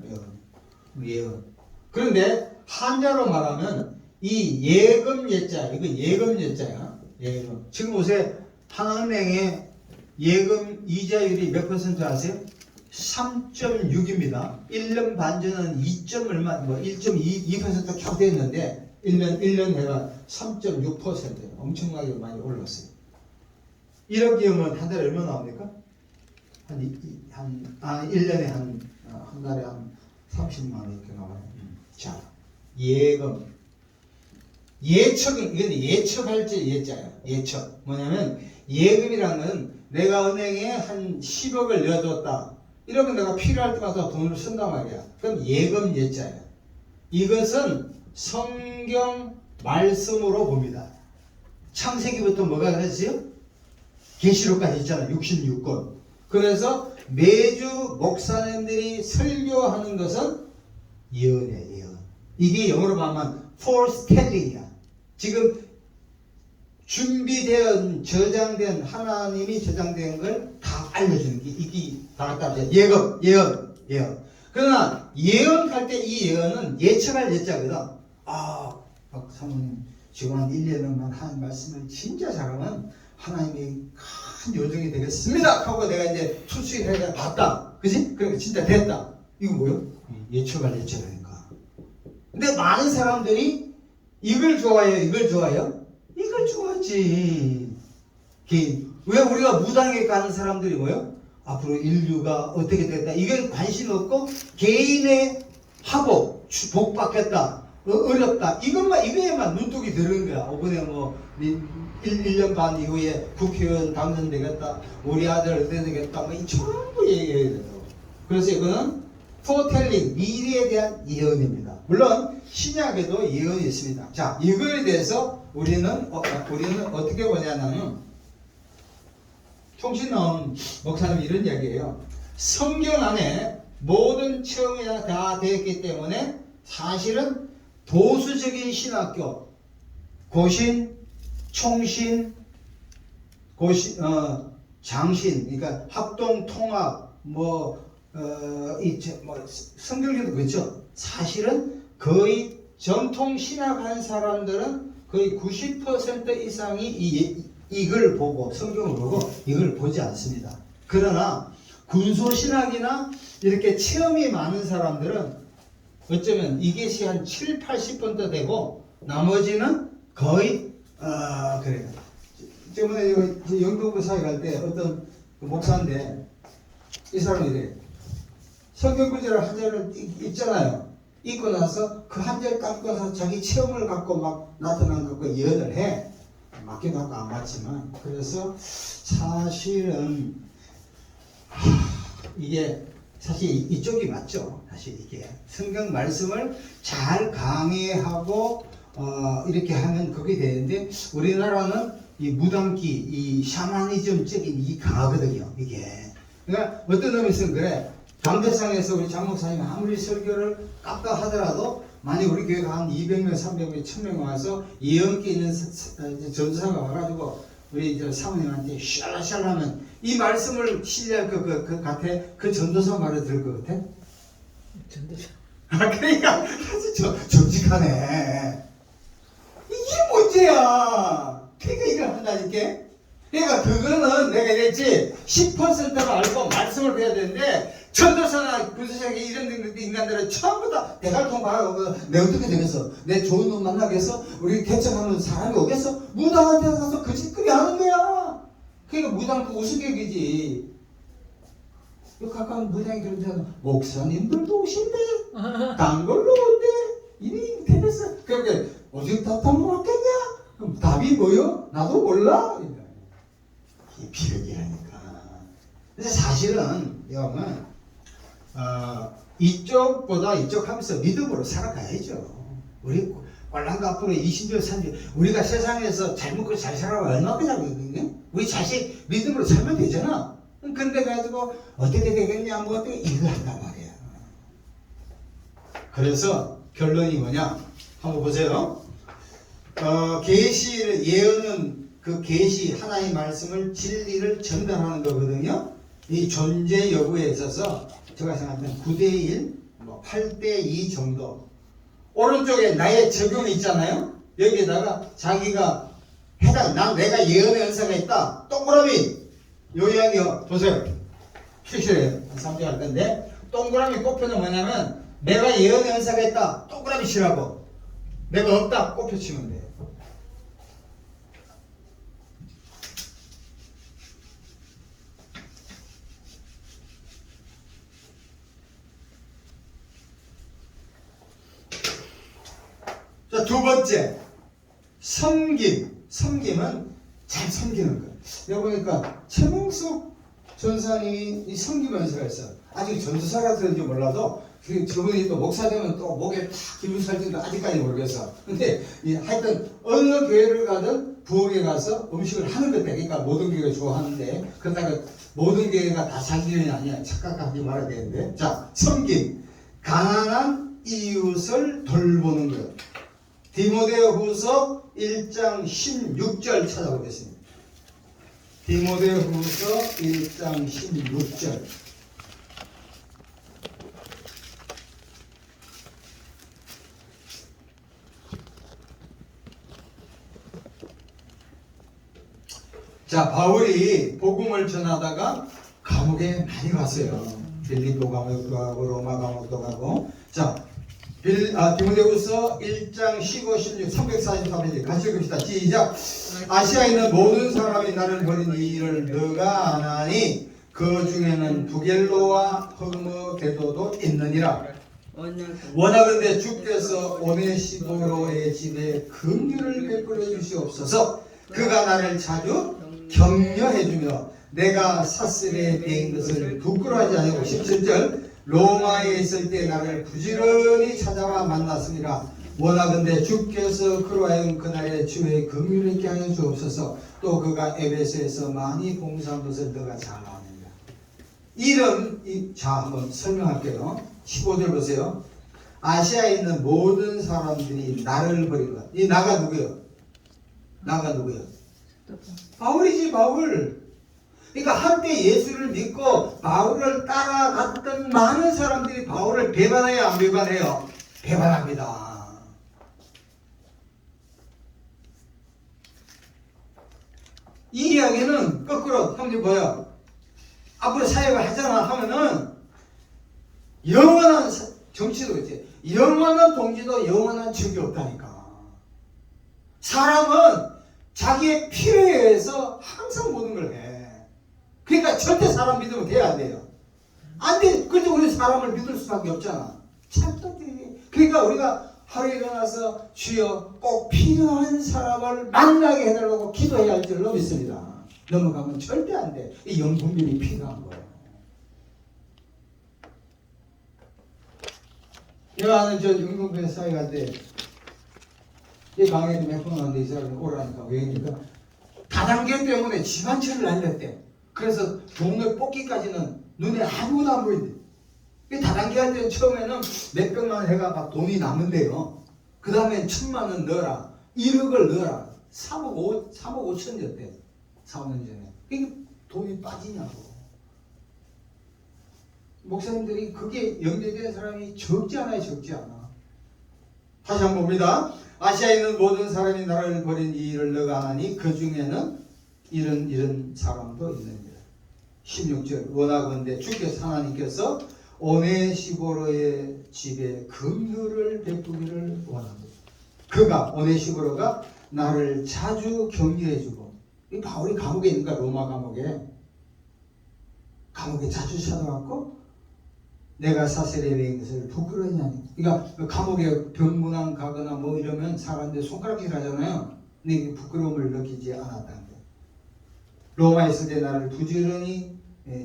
예언. 그런데 한자로 말하면 이 예금 예자, 이거 예금 예자야. 예금. 지금 보세요. 하나은행의 예금 이자율이 몇 퍼센트 아세요? 3.6입니다. 1년 반 전은 2점 얼마, 1.2% 쭉 됐는데 1년 해가 3.6% 엄청나게 많이 올랐어요. 1억이면 한 달에 얼마 나옵니까? 1년에 한 달에 한 30만 원 이렇게 나와요. 자, 예금. 예척은, 이건 예척할 때 예자야. 예척. 뭐냐면, 예금이라는 건 내가 은행에 한 10억을 넣어줬다. 이러면 내가 필요할 때마다 돈을 쓴단 말이야. 그럼 예금 예자야. 이것은 성경 말씀으로 봅니다. 창세기부터 뭐가 그랬어요? 계시록까지 있잖아. 66권. 그래서 매주 목사님들이 설교하는 것은 예언이에요. 예언. 이게 영어로 말하면 foretelling이야. 지금 준비된 저장된 하나님이 저장된 걸 다 알려주는 게 이게 다 갖다 예언. 그러나 예언할 때 이 예언은 예측할 예자거든. 사모님 지금 한 1년만 하는 말씀을 진짜 잘하면 하나님이 큰 요정이 되겠습니다 하고 내가 이제 출수해서 봤다. 그지? 그러니까 진짜 됐다. 이거 뭐요? 예측하니까. 근데 많은 사람들이 이걸 좋아해요? 이걸 좋아해요? 이걸 좋아하지. 왜 우리가 무당에 가는 사람들이 뭐요? 앞으로 인류가 어떻게 됐다. 이건 관심 없고 개인의 하복, 복 받겠다. 어렵다. 이거에만 눈독이 들은 거야. 이번에 뭐 1년 반 이후에 국회의원 당선되겠다. 우리 아들 어떻게 되겠다. 뭐 이 전부 얘기해야 된다고. 그래서 이거는 포텔링, 미래에 대한 예언입니다. 물론 신약에도 예언이 있습니다. 자, 이거에 대해서 우리는 어떻게 보냐면 통신 나온 목사님 이런 이야기예요. 성경 안에 모든 체험이 다 되었기 때문에 사실은 보수적인 신학교, 고신, 총신, 장신, 그러니까 합동 통합, 성경에도 그렇죠. 사실은 거의 전통 신학한 사람들은 거의 90% 이상이 이걸 보고 성경을 보고 이걸 보지 않습니다. 그러나 군소신학이나 이렇게 체험이 많은 사람들은 어쩌면 이것이 한 7, 80% 되고 나머지는 거의 그래요. 저번에 영도부사에 갈 때 어떤 목사인데 이 사람이 이래. 성경 구절을 한 절을 읽잖아요. 읽고 나서 그 한 절 갖고 나서 자기 체험을 갖고 막 나타난 거 갖고 예언을 해. 맞긴 하고 안 맞지만. 그래서 사실은 이게 사실 이쪽이 맞죠. 사실 이게 성경 말씀을 잘 강해하고 이렇게 하면 그게 되는데 우리나라는 이 무당기, 이 샤머니즘적인 이 강하거든요. 이게. 그러니까 어떤 놈이 있으면 그래. 감대상에서 우리 장목사님이 아무리 설교를 깎아 하더라도 만약 우리 교회가 한 200명, 300명, 1000명 와서 예언기 있는 전도사가 와가지고 우리 사모님한테 샬라샬라하면 이 말씀을 신뢰할 것 같아? 그 전도사 말을 들을 것 같아? 전도사. 그러니까 정직하네. 이게 문제야. 그러니까 이걸 한다니까. 그러니까 그거는 내가 이랬지 10%가 알고 말씀을 배워야 되는데 전도사나 군수사에게 이런 인간들은 전부 다 대갈통 가고 내 어떻게 되겠어? 내 좋은 놈 만나겠어? 우리 개척하는 사람이 오겠어? 무당한테 가서 그 짓거리 하는 거야. 그러니까 무당 그 우스갯이지. 가까운 무당이 그러잖아. 목사님들도 오신대. 딴 걸로 온대. 이미 되겠어. 그러니까 어떻게 답답 먹겠냐? 그럼 답이 뭐요? 나도 몰라. 이 비극이라니까. 근데 사실은 여러분 이쪽보다 이쪽 하면서 믿음으로 살아가야죠. 우리 꼴랑가 앞으로 20년, 30년 우리가 세상에서 잘 먹고 잘 살아가 얼마나 잘하거든요. 우리 자식 믿음으로 살면 되잖아. 근데 가지고 어떻게 되겠냐 뭐 어떻게 이거 한단 말이야. 그래서 결론이 뭐냐 한번 보세요. 계시를 예언은 그 계시 하나의 말씀을 진리를 전달하는 거거든요. 이 존재 여부에 있어서 제가 생각하면 9대1, 8대2 정도. 오른쪽에 나의 적용이 있잖아요. 여기에다가 자기가 내가 예언의 은사가 있다. 동그라미. 요 이야기요. 보세요. 큐시래요. 3대 할 건데 동그라미 꼽혀는 뭐냐면 내가 예언의 은사가 있다. 동그라미 치라고. 내가 없다. 꼽혀치면 돼요. 자, 두 번째, 섬김. 섬김은 잘 섬기는 거예요. 내가 보니까 최명숙 전사님이 이 섬김 연수가 있어요. 아직 전도사가 되는지 몰라도 저분이 또 목사 되면 또 목에 탁 기분 살지도 아직까지 모르겠어. 근데 하여튼 어느 교회를 가든 부엌에 가서 음식을 하는 것 같아. 그러니까 모든 교회가 좋아하는데 그러다가 모든 교회가 다 자기 교회는 아니야. 착각하지 말아야 되는데. 자, 섬김. 가난한 이웃을 돌보는 것. 디모데후서 1장 16절 찾아보겠습니다. 디모데후서 1장 16절. 자, 바울이 복음을 전하다가 감옥에 많이 갔어요. 빌립보 감옥도 가고 로마 감옥도 가고. 자, 디모데후서 1장 15, 16, 344페이지 같이 읽읍시다. 시작. 아시아에 있는 모든 사람이 나를 버린 이 일을 너가 아나니 그 중에는 부겔로와 허르모 데도도 있느니라. 원하건대 주께서 오네시보로의 집에 긍휼을 베풀어 주시옵소서. 그가 나를 자주 격려해 주며 내가 사슬에 베인 것을 부끄러워하지 아니하고 17절 로마에 있을 때 나를 부지런히 찾아와 만났습니다. 원하건대 주께서 그로 하여금 그날에 주의 긍휼을 있게 하여 주옵소서. 또 그가 에베소에서 많이 봉사한 것을 너가 잘 아느니라. 자, 한번 설명할게요. 15절 보세요. 아시아에 있는 모든 사람들이 나를 버린 것. 이 나가 누구예요? 나가 누구예요? 바울이지, 바울. 그러니까 한때 예수를 믿고 바울을 따라갔던 많은 사람들이 바울을 배반해요, 안 배반해요? 배반합니다. 이 이야기는 거꾸로 형님 뭐야? 앞으로 사역을 하잖아 하면은 영원한 정치도 있지. 영원한 동지도 영원한 적이 없다니까. 사람은 자기의 필요에 의해서 항상 모든 걸 해. 그러니까 절대 사람 믿으면 돼야 안 돼요. 안 돼. 그래서 우리 사람을 믿을 수밖에 없잖아. 참답게. 그러니까 우리가 하루에 일어나서 주여 꼭 필요한 사람을 만나게 해달라고 기도해야 할 줄로 믿습니다. 넘어가면 절대 안 돼. 이 영분별이 필요한 거예요. 내가 아는 저 영분별 사회 갈 때 이 강의도 몇 번 왔는데 이 사람이 오라니까 왜니까 다단계 때문에 집안채를 날렸대. 그래서 돈을 뽑기까지는 눈에 아무도 안 보인대. 이 다단계 할 때는 처음에는 몇백만 해가 막 돈이 남은데요. 그 다음에 1,000만 원 넣어라. 1억을 넣어라. 3억 5천 줬대. 4년 전에. 이게 돈이 빠지냐고. 목사님들이 그게 연계된 사람이 적지 않아요, 적지 않아. 다시 한번 봅니다. 아시아에 있는 모든 사람이 나를 버린 이 일을 너가 아니 그 중에는 이런 사람도 있느니라. 16절 원하건대 주께서 하나님께서 오네시보로의 집에 긍휼을 베푸기를 원합니다. 그가 오네시보로가 나를 자주 격려해주고 이 바울이 감옥에 있으니까 로마 감옥에 자주 찾아왔고 내가 사슬에 매인 것을 부끄러워하냐니. 그러니까 감옥에 병문안 가거나 뭐 이러면 사람들이 손가락질 하잖아요. 근데 이게 부끄러움을 느끼지 않았다는 거예요. 로마에 있을 때 나를 부지런히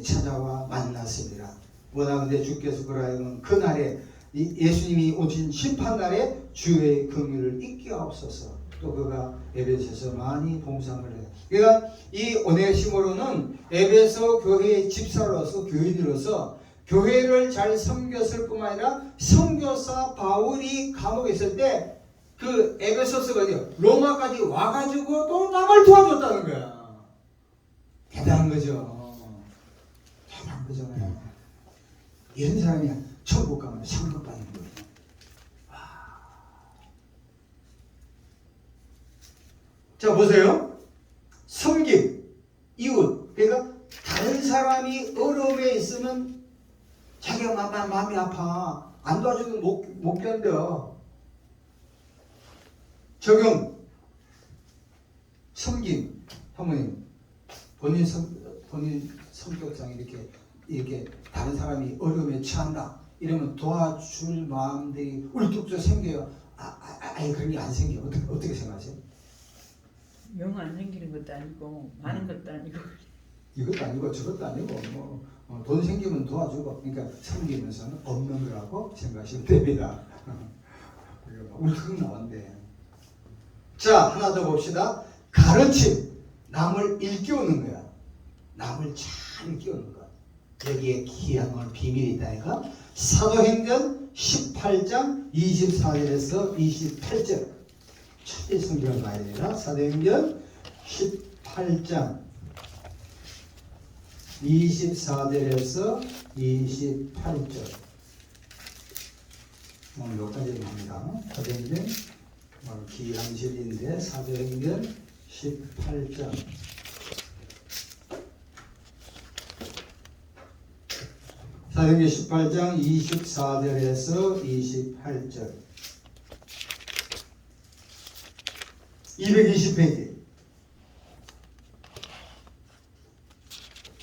찾아와 만났습니다. 원하건대 주께서 그라하여금 그날에 예수님이 오신 심판날에 주의 긍휼을 잊게 하옵소서. 또 그가 에베소에서 많이 봉사를 해요. 그러니까 이 오네시모로는 에베소 교회의 집사로서 교인으로서 교회를 잘 섬겼을 뿐만 아니라 선교사 바울이 감옥에 있을 때 그 에베소스가 어디요? 로마까지 와가지고 또 남을 도와줬다는 거야. 대단한 거죠. 대단한 거잖아요. 이런 사람이 천국 가면 상급 받는 거예요. 자 보세요. 섬김, 이웃. 그러니까 다른 사람이 어려움에 있으면 자기가 마음이 아파. 안 도와주면 못 견뎌. 적용, 섬김. 사모님, 본인 성격상 이렇게 다른 사람이 어려움에 처한다. 이러면 도와줄 마음들이 울뚝도 생겨요. 아예 그런 게 안 생겨. 어떻게 생각하세요? 영 안 생기는 것도 아니고 많은 것도 아니고 이것도 아니고 저것도 아니고 돈 생기면 도와주고 그러니까 섬기면서는 없는 거라고 생각하시면 됩니다. 울컥 나온대. 자 하나 더 봅시다. 가르침. 남을 일깨우는 거야. 남을 잘 일깨우는 거야. 여기에 귀한 오늘 비밀이 있다니까. 사도행전 18장 24절에서 28절 첫째 성경을 봐야 됩니다. 사도행전 18장 24절에서 28절 오늘 여기까지 봅니다. 사도행전 귀한 절인데 사도행전 18장 사도행전 18장 24절에서 28절. 220페이지.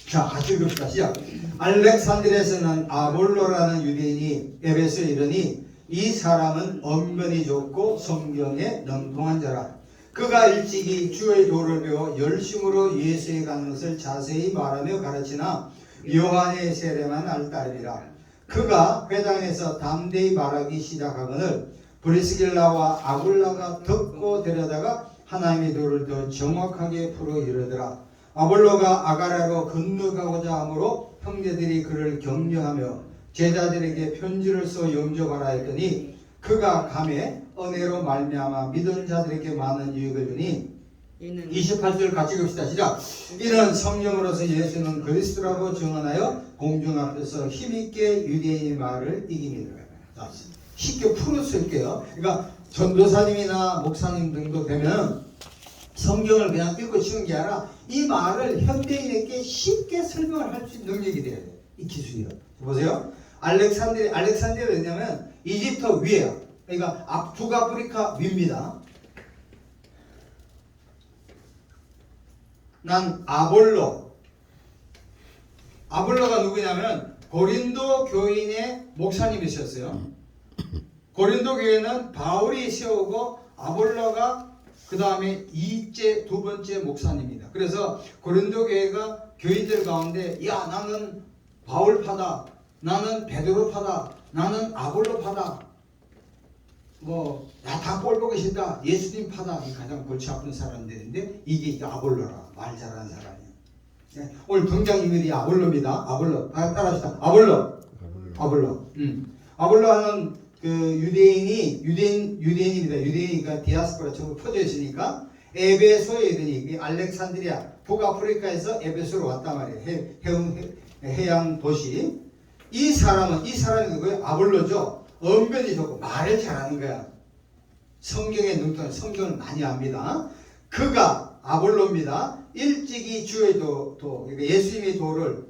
자, 같이 읽읍시다. 시작. 알렉산드리아에서는 아볼로라는 유대인이 에베소에 이르니 이 사람은 언변이 좋고 성경에 능통한 자라. 그가 일찍이 주의 도를 배워 열심으로 예수에 가는 것을 자세히 말하며 가르치나 요한의 세례만 알 따름이라. 그가 회당에서 담대히 말하기 시작하거늘 브리스길라와 아굴라가 듣고 데려다가 하나님의 도를 더 정확하게 풀어 이르더라. 아볼로가 아가라로 건너가고자 하므로 형제들이 그를 격려하며 제자들에게 편지를 써 영접하라 했더니 그가 감에 은혜로 말미암아 믿은 자들에게 많은 유익을 주니 28절 같이 읽읍시다. 시작. 이는 성령으로서 예수는 그리스도라고 증언하여 공중 앞에서 힘있게 유대인의 말을 이깁니다. 쉽게 풀어쓸게요. 그러니까 전도사님이나 목사님 등도 되면 성경을 그냥 읽고 치는 게 아니라 이 말을 현대인에게 쉽게 설명을 할 수 있는 능력이 돼야 돼요. 이 기술이요. 보세요. 알렉산드리아 왜냐면 이집트 위에요. 그러니까 북아프리카 위입니다. 난 아볼로가 누구냐면 고린도 교인의 목사님이셨어요. 고린도 교회는 바울이 세우고 아볼로가 그 다음에 두 번째 목사님입니다. 그래서 고린도 교회가 교인들 가운데 야 나는 바울파다, 나는 베드로파다, 나는 아볼로파다, 다 꼴보기 싫다, 예수님파다. 이 가장 골치 아픈 사람들인데 이게 아볼로라. 말 잘하는 사람이에요. 네. 오늘 등장인물이 아볼로입니다. 아볼로. 따라합시다. 아볼로. 아볼로 하는 그 유대인입니다. 유대인이니까 디아스포라 전부 퍼져 있으니까 에베소에 이르니 알렉산드리아 북아프리카에서 에베소로 왔단 말이에요. 해양 도시. 이 사람이 누구예요? 아볼로죠. 언변이 좋고 말을 잘하는 거야. 성경에 능통한 성경을 많이 압니다. 그가 아볼로입니다. 일찍이 주의 그러니까 예수님의 도를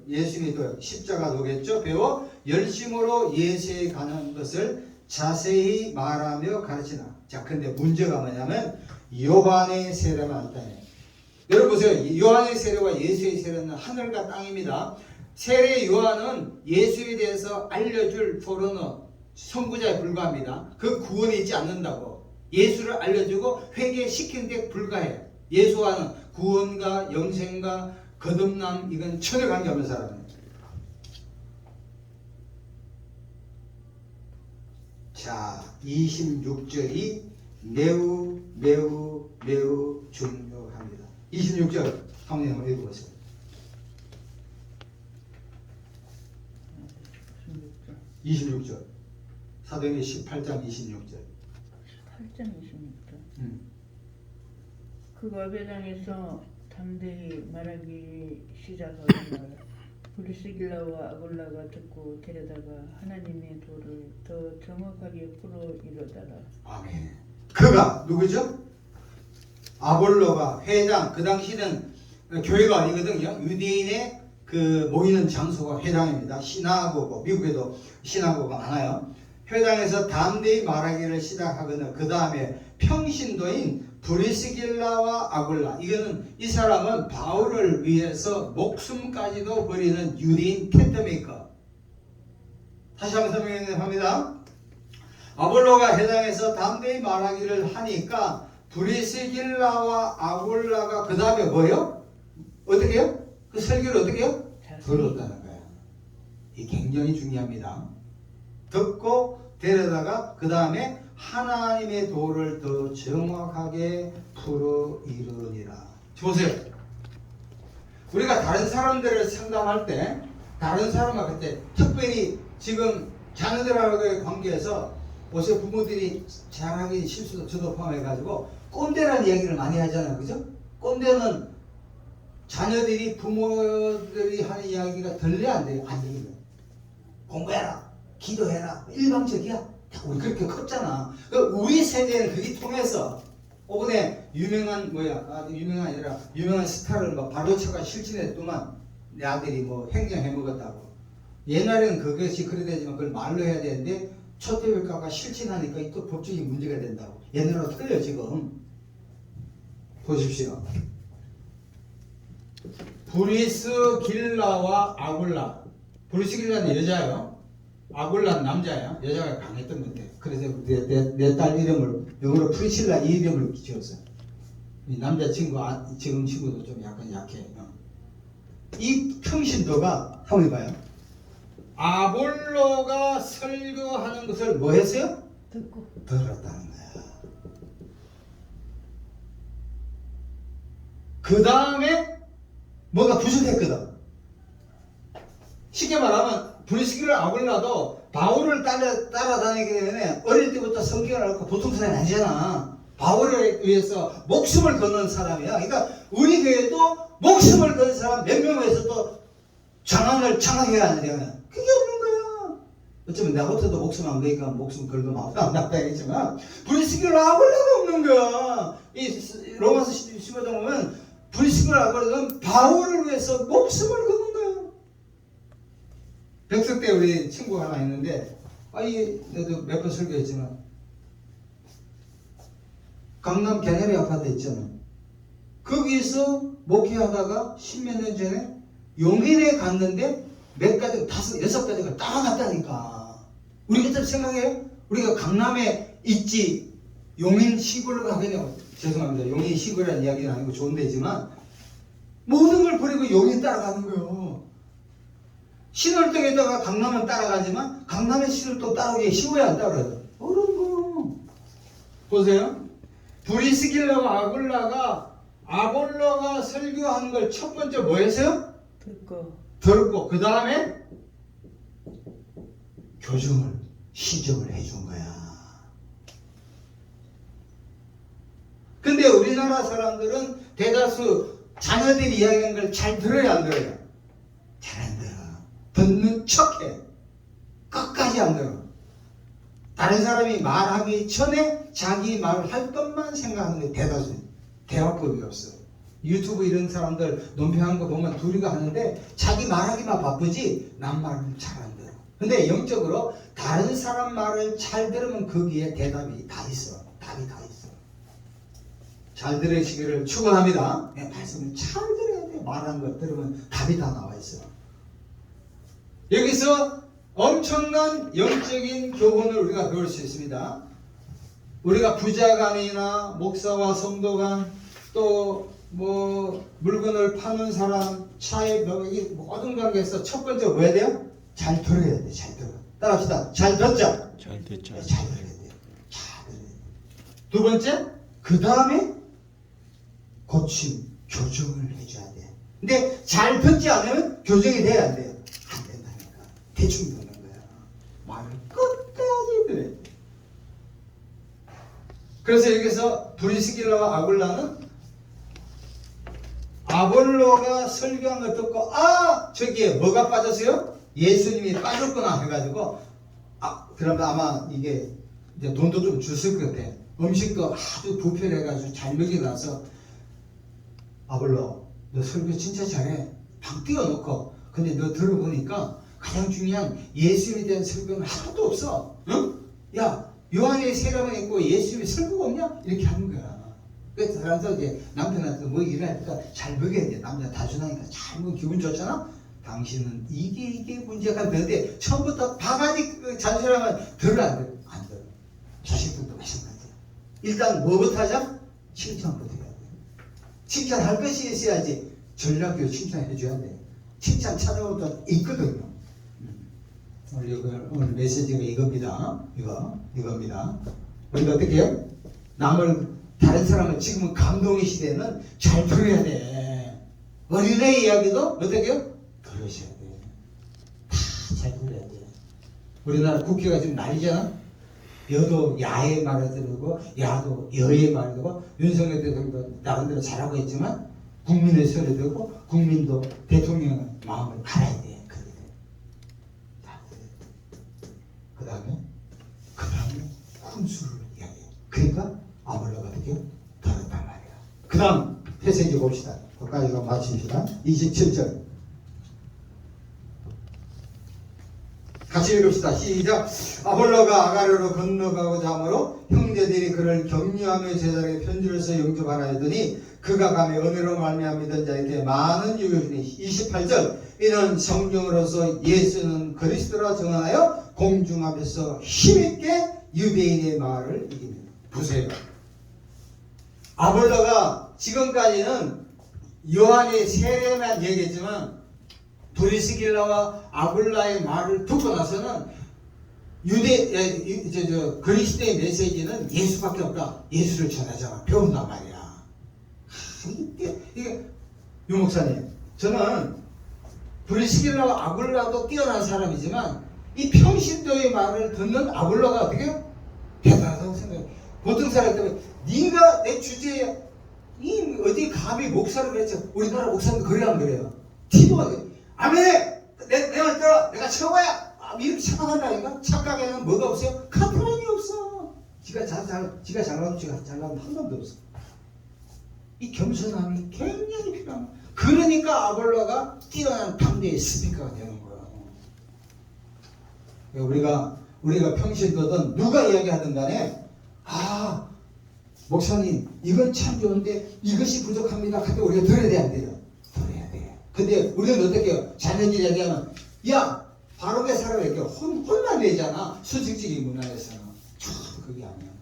십자가 도겠죠. 배워 열심으로 예수에 가는 것을 자세히 말하며 가르치나. 자, 근데 문제가 뭐냐면 요한의 세례만 한다. 여러분 보세요. 요한의 세례와 예수의 세례는 하늘과 땅입니다. 세례 요한은 예수에 대해서 알려줄 포러너, 선구자에 불과합니다. 그 구원이 있지 않는다고. 예수를 알려주고 회개시키는 데 불과해요. 예수와는 구원과 영생과 거듭남, 이건 전혀 관계없는 사람입니다. 자, 26절이 매우 중요합니다. 26절 한번 읽어보세요. 26절 사도행전 18장 26절. 8장 26절. 그가 회당에서 담대히 말하기 시작하거늘 브리스길라와 아굴라가 듣고 데려다가 하나님의 도를 더 정확하게 풀어 이르더라. 아멘. 그가 누구죠? 아볼로가 회당. 그 당시는 교회가 아니거든요. 유대인의 그 모이는 장소가 회당입니다. 시나고고, 미국에도 시나고가 많아요. 회당에서 담대히 말하기를 시작하거든 그 다음에 평신도인 브리스길라와 아굴라, 이거는 이 사람은 바울을 위해서 목숨까지도 버리는 유대인 텐트메이커. 다시 한번 설명합니다. 아볼로가 회당에서 담대히 말하기를 하니까 브리스길라와 아굴라가 그 다음에 뭐예요? 어떻게 해요? 그 설교를 어떻게 해요? 들었다는 거예요. 이게 굉장히 중요합니다. 듣고 데려다가 그 다음에 하나님의 도를 더 정확하게 풀어 이르니라. 보세요. 우리가 다른 사람들을 상담할 때, 다른 사람과 그때 특별히 지금 자녀들하고의 관계에서 요새 부모들이 잘하기 실수도 저도 포함해가지고 꼰대라는 이야기를 많이 하잖아요. 그죠? 꼰대는 자녀들이 부모들이 하는 이야기가 들려야 안 돼요. 안 들리면. 공부해라. 기도해라. 일방적이야. 우리 그렇게 컸잖아. 우리 세대는 그게 통해서 오번에 유명한 유명한 스타를 막 바로차가 실진했더만 내 아들이 뭐 횡령해 먹었다고. 옛날에는 그것이 그래 되지만 그걸 말로 해야 되는데 초대교회가 실천하니까 또 법적인 문제가 된다고. 옛날하고 틀려 지금. 보십시오. 브리스길라와 아굴라. 브리스길라는 여자예요. 아굴라는 남자예요. 여자가 강했던 건데. 그래서 내 딸 이름을 영어로 프리실라 이 이름을 지었어요. 이 남자친구 지금 친구도 좀 약간 약해. 이 평신도가 한번 해봐요. 아볼로가 설교하는 것을 뭐 했어요? 듣고 들었다는 거야. 그 다음에 뭐가 부족했거든. 쉽게 말하면 브리스길라 아굴라도 바울을 따라다니게 되면 어릴 때부터 성경을 알고 보통 사람이 아니잖아. 바울을 위해서 목숨을 거는 사람이야. 그러니까 우리 교회도 목숨을 거는 사람 몇 명을 해서 또 장학을 창학해야 하느냐. 그게 없는 거야. 어쩌면 나 같아도 목숨 안 거니까 목숨 걸고 마음도 안 나쁘겠지만 브리스길라 아굴라가 없는 거야. 이 로마서 15장 보면 브리스길라 아굴라는 바울을 위해서 목숨을 거는 거야. 백석 때 우리 친구가 하나 있는데 내도 몇 번 설교했지만 강남 개나리 아파트 있잖아. 거기서 목회하다가 십몇 년 전에 용인에 갔는데 몇 가지, 5, 6가지가 따라갔다니까. 우리 그때 생각해요? 우리가 강남에 있지, 용인 시골로 가겠냐고. 죄송합니다. 용인 시골이라는 이야기는 아니고 좋은 데지만, 모든 걸 버리고 용인 따라가는 거예요. 신월동에다가 강남은 따라가지만, 강남의 신월동 따라오기 쉬워야 안 따라가요. 어려운 거예요. 보세요. 브리스길라와 아볼로가 설교하는 걸 첫 번째 뭐 했어요? 듣고 그 다음에 교정을 시정을 해준 거야. 근데 우리나라 사람들은 대다수 자녀들이 이야기하는 걸 잘 들어야 안 들어요? 잘 안 들어. 듣는 척해. 끝까지 안 들어. 다른 사람이 말하기 전에 자기 말을 할 것만 생각하는 게 대다수. 대화법이 없어. 유튜브 이런 사람들 논평하는 거 보면 둘이가 하는데 자기 말하기만 바쁘지 남 말을 잘 안 들어. 근데 영적으로 다른 사람 말을 잘 들으면 거기에 대답이 다 있어. 답이 다 있어. 잘 들으시기를 축원합니다. 말씀을 잘 들어야 돼. 말하는 거 들으면 답이 다 나와 있어. 여기서 엄청난 영적인 교훈을 우리가 배울 수 있습니다. 우리가 부자간이나 목사와 성도간 또 뭐 물건을 파는 사람, 차에 모든 관계에서 첫 번째 뭐 해야 돼요? 잘 들어야 돼. 잘 들어. 따라합시다. 잘 듣자. 잘 듣자. 잘 들어야 돼요. 잘 들어야 돼요. 두 번째, 그 다음에 고침, 교정을 해줘야 돼. 근데 잘 듣지 않으면 교정이 돼야 안 돼요. 안 된다니까. 대충 듣는 거야. 말을 끝까지 들어야 돼. 그래서 여기서 브리스길라와 아굴라는 아볼로가 설교한 걸 듣고 저기에 뭐가 빠졌어요? 예수님이 빠졌구나 해가지고 그러면 아마 이게 이제 돈도 좀 줬을 것 같아. 음식도 아주 부패해가지고 잘 먹여놔서 아볼로 너 설교 진짜 잘해. 방 띄워놓고 근데 너 들어보니까 가장 중요한 예수님에 대한 설교는 하나도 없어. 응? 야 요한의 세례만 있고 예수님이 설교가 없냐? 이렇게 하는 거야. 그래서 사람들 이제 남편한테 뭐 일하니까 잘 먹여야 돼. 남자 다준하니까 잘 먹으면 기분 좋잖아. 당신은 이게 문제가 되는데 처음부터 바가지 잔소리하면 들어 안 들어? 안 들어. 자식들도 마찬가지야. 일단 뭐부터 하자? 칭찬부터 해야 돼. 칭찬할 것이 있어야지. 전략교 칭찬해 줘야 돼. 칭찬 찾아오면 또 있거든요. 오늘 메시지가 이겁니다. 이겁니다. 우리가 어떻게 해요? 다른 사람을 지금은 감동의 시대는 잘 들어야 돼. 어린애 이야기도 어떻게 해요? 들으셔야 돼. 다 잘 들어야 돼. 우리나라 국회가 지금 난리잖아. 여도 야의 말을 들고 야도 여의 말을 듣고 윤석열 대통령도 나름대로 잘하고 있지만 국민의 소리를 듣고 국민도 대통령의 마음을 알아야 돼. 그 다음에 훈수를 이야기해. 그러니까 아볼로가 어떻게 들었단 말이야. 그 다음 회색이 봅시다. 거기까지 마칩시다. 27절 같이 읽읍시다. 시작. 아볼로가 아가르로 건너가고자 하므로 형제들이 그를 격려하며 제자에게 편지를 써 영접하라 하더니 그가 가며 은혜로 말미암아 믿은 자에게 많은 유익을 주니 28절 이는 성령으로서 예수는 그리스도라 증언하여 공중 앞에서 힘있게 유대인의 말을 이깁니다. 보세요. 아볼로가 지금까지는 요한의 세례만 얘기했지만 브리스길라와 아굴라의 말을 듣고 나서는 그리스도의 메시지는 예수밖에 없다. 예수를 전하자 배운단 말이야. 이게 유목사님, 저는 브리스길라와 아굴라도 뛰어난 사람이지만 이 평신도의 말을 듣는 아굴라가 어떻게 대단하다고 생각해요. 보통 사람 때문에 네가 내 주제에 이 어디 감히 목사를 했죠. 우리나라 목사는 그래야 안 그래요. 티도 아멘. 내가 들어. 내가 최고야. 이렇게 착각한다니까. 착각에는 뭐가 없어요? 카트라인이 없어. 지가 잘나면 잘나면 한 놈도 없어. 이 겸손함이 굉장히 필요한. 그러니까 아볼로가 뛰어난 당대의 스피커가 되는 거야. 우리가 평신도든 누가 이야기하든 간에 목사님 이건 참 좋은데 이것이 부족합니다. 그때 우리가 들어야 돼, 안 돼요? 들어야 돼. 근데 우리는 어떻게 해요? 자녀들이 얘기하면 야 바르게 살아라 이렇게 혼만 내잖아. 수직적인 문화에서는 참 그게 아니야.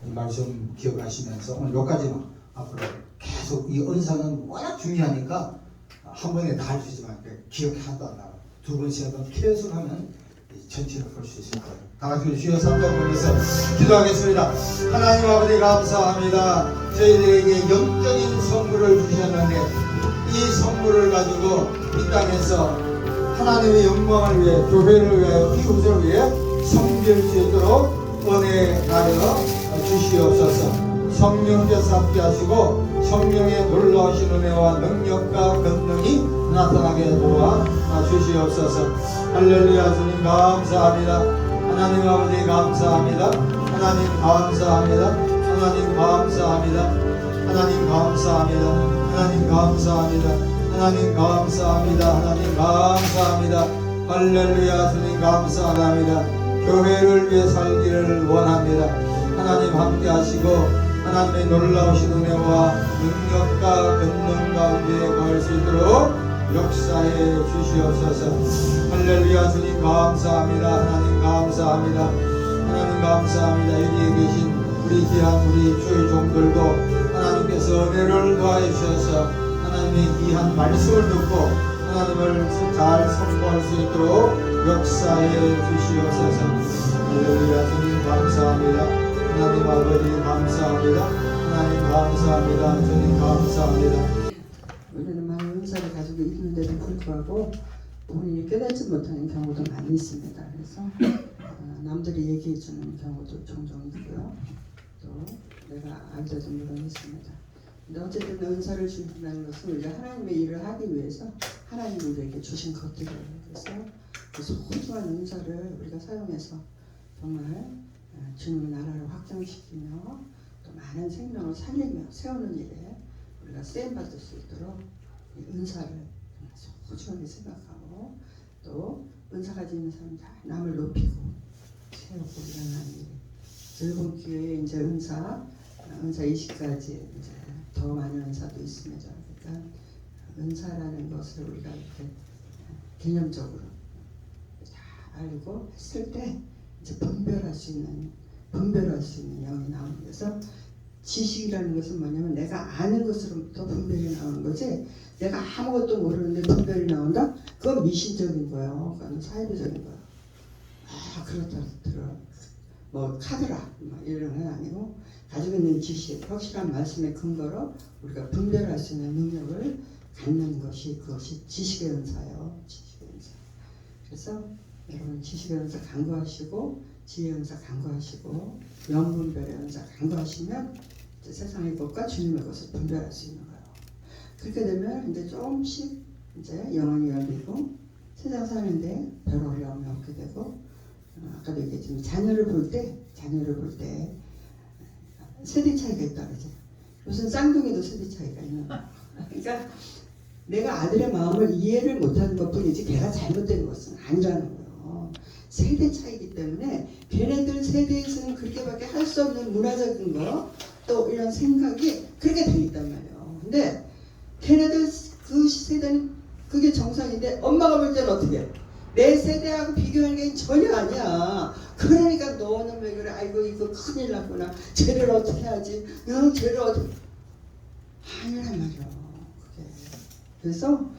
이 말씀 기억하시면서 오늘 여기까지만 앞으로 계속 이 은사는 워낙 중요하니까 한 번에 다 할 수 있지만 기억이 하나도 안 나와. 두 번, 세 번 계속 하면 전체를 볼 수 있을 거예요. 다 같이 주여 3장 보면서 기도하겠습니다. 하나님 아버지 감사합니다. 저희들에게 영적인 선물을 주셨는데 이 선물을 가지고 이 땅에서 하나님의 영광을 위해 교회를 위하여 이웃을 위해 섬길 수 있도록 은혜하여 주시옵소서. 성령께서 함께 하시고 성령의 놀라우신 은혜와 능력과 권능이 나타나게 도와 주시옵소서. 할렐루야. 주님 감사합니다. 하나님 아버지 감사합니다. 하나님 감사합니다. 하나님 감사합니다. 하나님 감사합니다. 하나님 감사합니다. 하나님 감사합니다. 하나님 감사합니다. 할렐루야. 주님 감사합니다. 교회를 위해 살기를 원합니다. 하나님 함께 하시고 하나님의 놀라우신 은혜와 능력과 권능 가운데 거할 수 있도록 역사해 주시옵소서. 할렐루야. 주님 감사합니다. 하나님 감사합니다. 하나님 감사합니다. 여기에 계신 우리 귀한 우리 주의 종들도 하나님께서 은혜를 더하여 주셔서 하나님의 귀한 말씀을 듣고 하나님을 잘 선포할 수 있도록 역사해 주시옵소서. 할렐루야. 주님 감사합니다. 하나님 아버지 감사합니다. 하나님 감사합니다. 주님 감사합니다. 우리는 많은 은사를 가지고 있는데도 불구하고 본인이 깨닫지 못하는 경우도 많이 있습니다. 그래서 남들이 얘기해 주는 경우도 종종 있고요. 또 내가 알때도 물론 있습니다. 근데 어쨌든 은사를 주신다는 것은 우리가 하나님의 일을 하기 위해서 하나님이 우리에게 주신 것들이에요. 그래서 그 소중한 은사를 우리가 사용해서 정말 주님의 나라를 확장시키며 또 많은 생명을 살리며 세우는 일에 우리가 쓰임받을 수 있도록 은사를 소중하게 생각하고 또 은사 가지고 있는 사람 다 남을 높이고 세우고 일어나는 일. 즐거운 기회에 이제 은사 20가지 이제 더 많은 은사도 있습니다. 그러니까 은사라는 것을 우리가 이렇게 개념적으로 다 알고 했을 때 이제 분별할 수 있는 영이 나오는 거서 지식이라는 것은 뭐냐면 내가 아는 것으로부터 분별이 나오는 거지 내가 아무것도 모르는데 분별이 나온다? 그건 미신적인 거예요. 그건 사이비적인 거예요. 그렇다 들어 뭐 카드라 이런 건 아니고 가지고 있는 지식 확실한 말씀의 근거로 우리가 분별할 수 있는 능력을 갖는 것이 그것이 지식의 은사예요. 지식의 은사. 그래서 여러분 지식의 은사 강구하시고 지혜의 은사 강구하시고 영분별의 은사 강구하시면 이제 세상의 것과 주님의 것을 분별할 수 있는 거예요. 그렇게 되면 이제 조금씩 이제 영혼이 열리고 세상 사는데 별 어려움이 없게 되고 아까도 얘기했지만 자녀를 볼 때 세대 차이가 있다 그러죠. 무슨 쌍둥이도 세대 차이가 있는 거예요. 그러니까 내가 아들의 마음을 이해를 못하는 것뿐이지 걔가 잘못된 것은 아니라는 거예요. 세대 차이기 때문에 걔네들 세대에서는 그렇게밖에 할 수 없는 문화적인 거 또 이런 생각이 그렇게 돼 있단 말이에요. 근데 걔네들 그 세대는 그게 정상인데 엄마가 볼 때는 어떻게 해? 내 세대하고 비교하는 게 전혀 아니야. 그러니까 너는 왜 그래? 아이고 이거 큰일 났구나. 쟤를 어떻게 하지? 응, 쟤를 어떻게 아니란 말이야. 그게. 그래서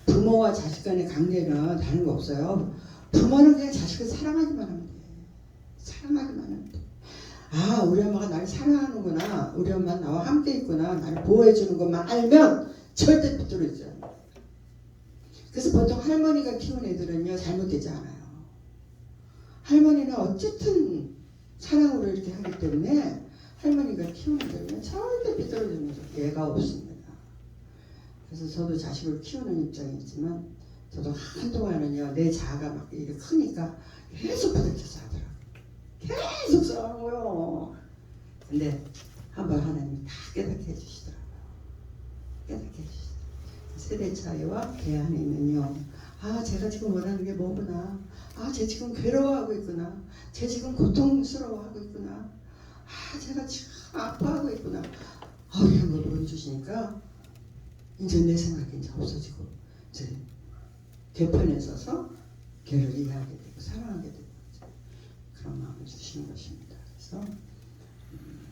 부모와 자식 간의 관계는 다른 거 없어요. 부모는 그냥 자식을 사랑하기만 하면 돼. 사랑하기만 하면 돼. 아, 우리 엄마가 나를 사랑하는구나. 우리 엄마는 나와 함께 있구나. 나를 보호해주는 것만 알면 절대 비뚤어지지 않아. 그래서 보통 할머니가 키운 애들은요 잘못되지 않아요. 할머니는 어쨌든 사랑으로 이렇게 하기 때문에 할머니가 키우는 애들은 절대 비뚤어지는 애가 없습니다. 그래서 저도 자식을 키우는 입장이지만 저도 한동안은요 내 자아가 막 이렇게 크니까 계속 부닥쳐서 하더라고요. 계속 싸우고요. 근데 한번 하나님이 다 깨닫게 해주시더라고요. 깨닫게 해주시더라고요. 세대 차이와 대안에는요. 아, 제가 지금 원하는 게 뭐구나. 아, 쟤 지금 괴로워하고 있구나. 쟤 지금 고통스러워하고 있구나. 아, 제가 지금 아파하고 있구나. 이런 걸 보여주시니까 이제 내 생각이 이제 없어지고 이제 개편에 서서 걔를 이해하게 되고 사랑하게 되고 그런 마음을 주시는 것입니다. 그래서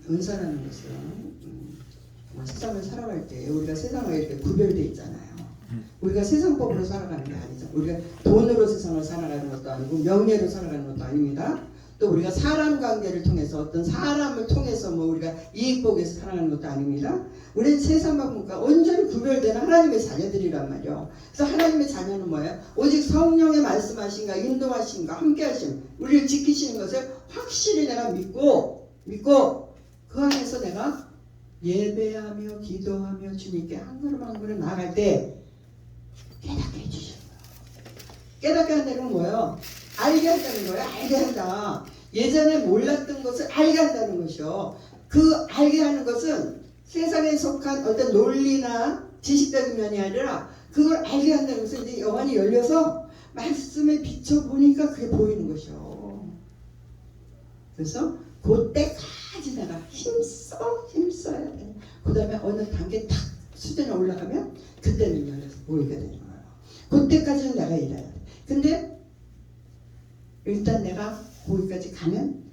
은사라는 것은 세상을 살아갈 때 우리가 세상에 이렇게 구별되어 있잖아요. 우리가 세상법으로 살아가는 게 아니죠. 우리가 돈으로 세상을 살아가는 것도 아니고 명예로 살아가는 것도 아닙니다. 또 우리가 사람 관계를 통해서 어떤 사람을 통해서 뭐 우리가 이익 보기 위해서 살아가는 것도 아닙니다. 우리는 세상과 온전히 구별되는 하나님의 자녀들이란 말이에요. 그래서 하나님의 자녀는 뭐예요? 오직 성령의 말씀하신가 인도하신가 함께하심 우리를 지키시는 것을 확실히 내가 믿고 그 안에서 내가 예배하며 기도하며 주님께 한 걸음 한 걸음 나아갈 때 깨닫게 해주시는 거예요. 깨닫게 한다는 건 뭐예요? 알게 한다는 거예요. 알게 한다. 예전에 몰랐던 것을 알게 한다는 것이요. 그 알게 하는 것은 세상에 속한 어떤 논리나 지식적인 면이 아니라 그걸 알게 한다는 것은 이제 영안이 열려서 말씀에 비춰보니까 그게 보이는 것이요. 그래서 그때까지 내가 힘써야 돼. 그 다음에 어느 단계 탁 수준에 올라가면 그때는 열려서 보이게 되는 거예요. 그때까지는 내가 일해야 돼. 근데 일단 내가 거기까지 가면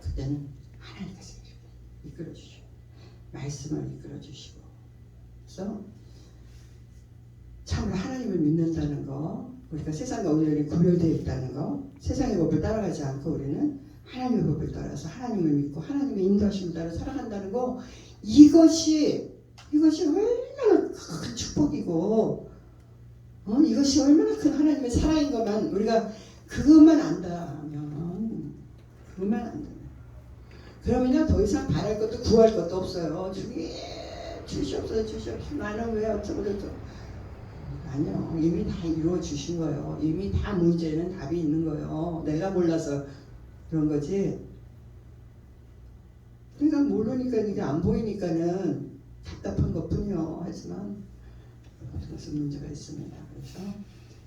그때는 하나님께서 이끌어주시고 말씀을 이끌어주시고 그래서 참으로 하나님을 믿는다는 거 우리가 세상과 온전히 구별되어 있다는 거 세상의 법을 따라가지 않고 우리는 하나님의 법을 따라서 하나님을 믿고 하나님의 인도하심을 따라 살아간다는 거 이것이 얼마나 큰 축복이고 이것이 얼마나 큰 하나님의 사랑인 것만 우리가 그것만 안다면 그러면요 더 이상 바랄 것도 구할 것도 없어요. 주님 주시옵소서 나는 왜 어쩌고 저쩌고 아니요 이미 다 이루어 주신 거예요. 이미 다 문제는 답이 있는 거예요. 내가 몰라서 그런 거지. 그러니까 모르니까 이게 안 보이니까는 답답한 것뿐이요. 하지만 무슨 문제가 있습니다. 그래서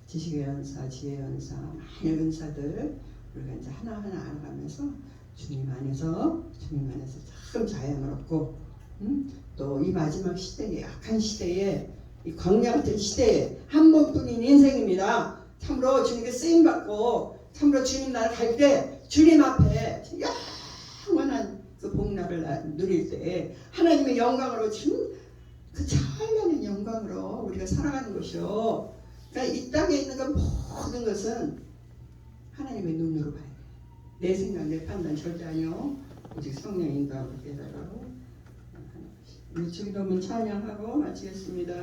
지식의 연사, 지혜의 연사, 많은 은사들 우리가 이제 하나하나 알아가면서 주님 안에서 참 자양을 얻고 또 이 마지막 시대에 약한 시대에 이 광야 같은 시대에 한 번뿐인 인생입니다. 참으로 주님께 쓰임받고 참으로 주님 나라 갈 때 주님 앞에 영원한 그 복락을 누릴 때 하나님의 영광으로 주는 그 찬란한 영광으로 우리가 살아가는 것이요. 그러니까 이 땅에 있는 건 모든 것은 하나님의 눈으로 봐야 돼. 내 생각, 내 판단 절대 아니요. 오직 성령의 인도하고 깨달아고 하는 것이. 우리 주기도문 찬양하고 마치겠습니다.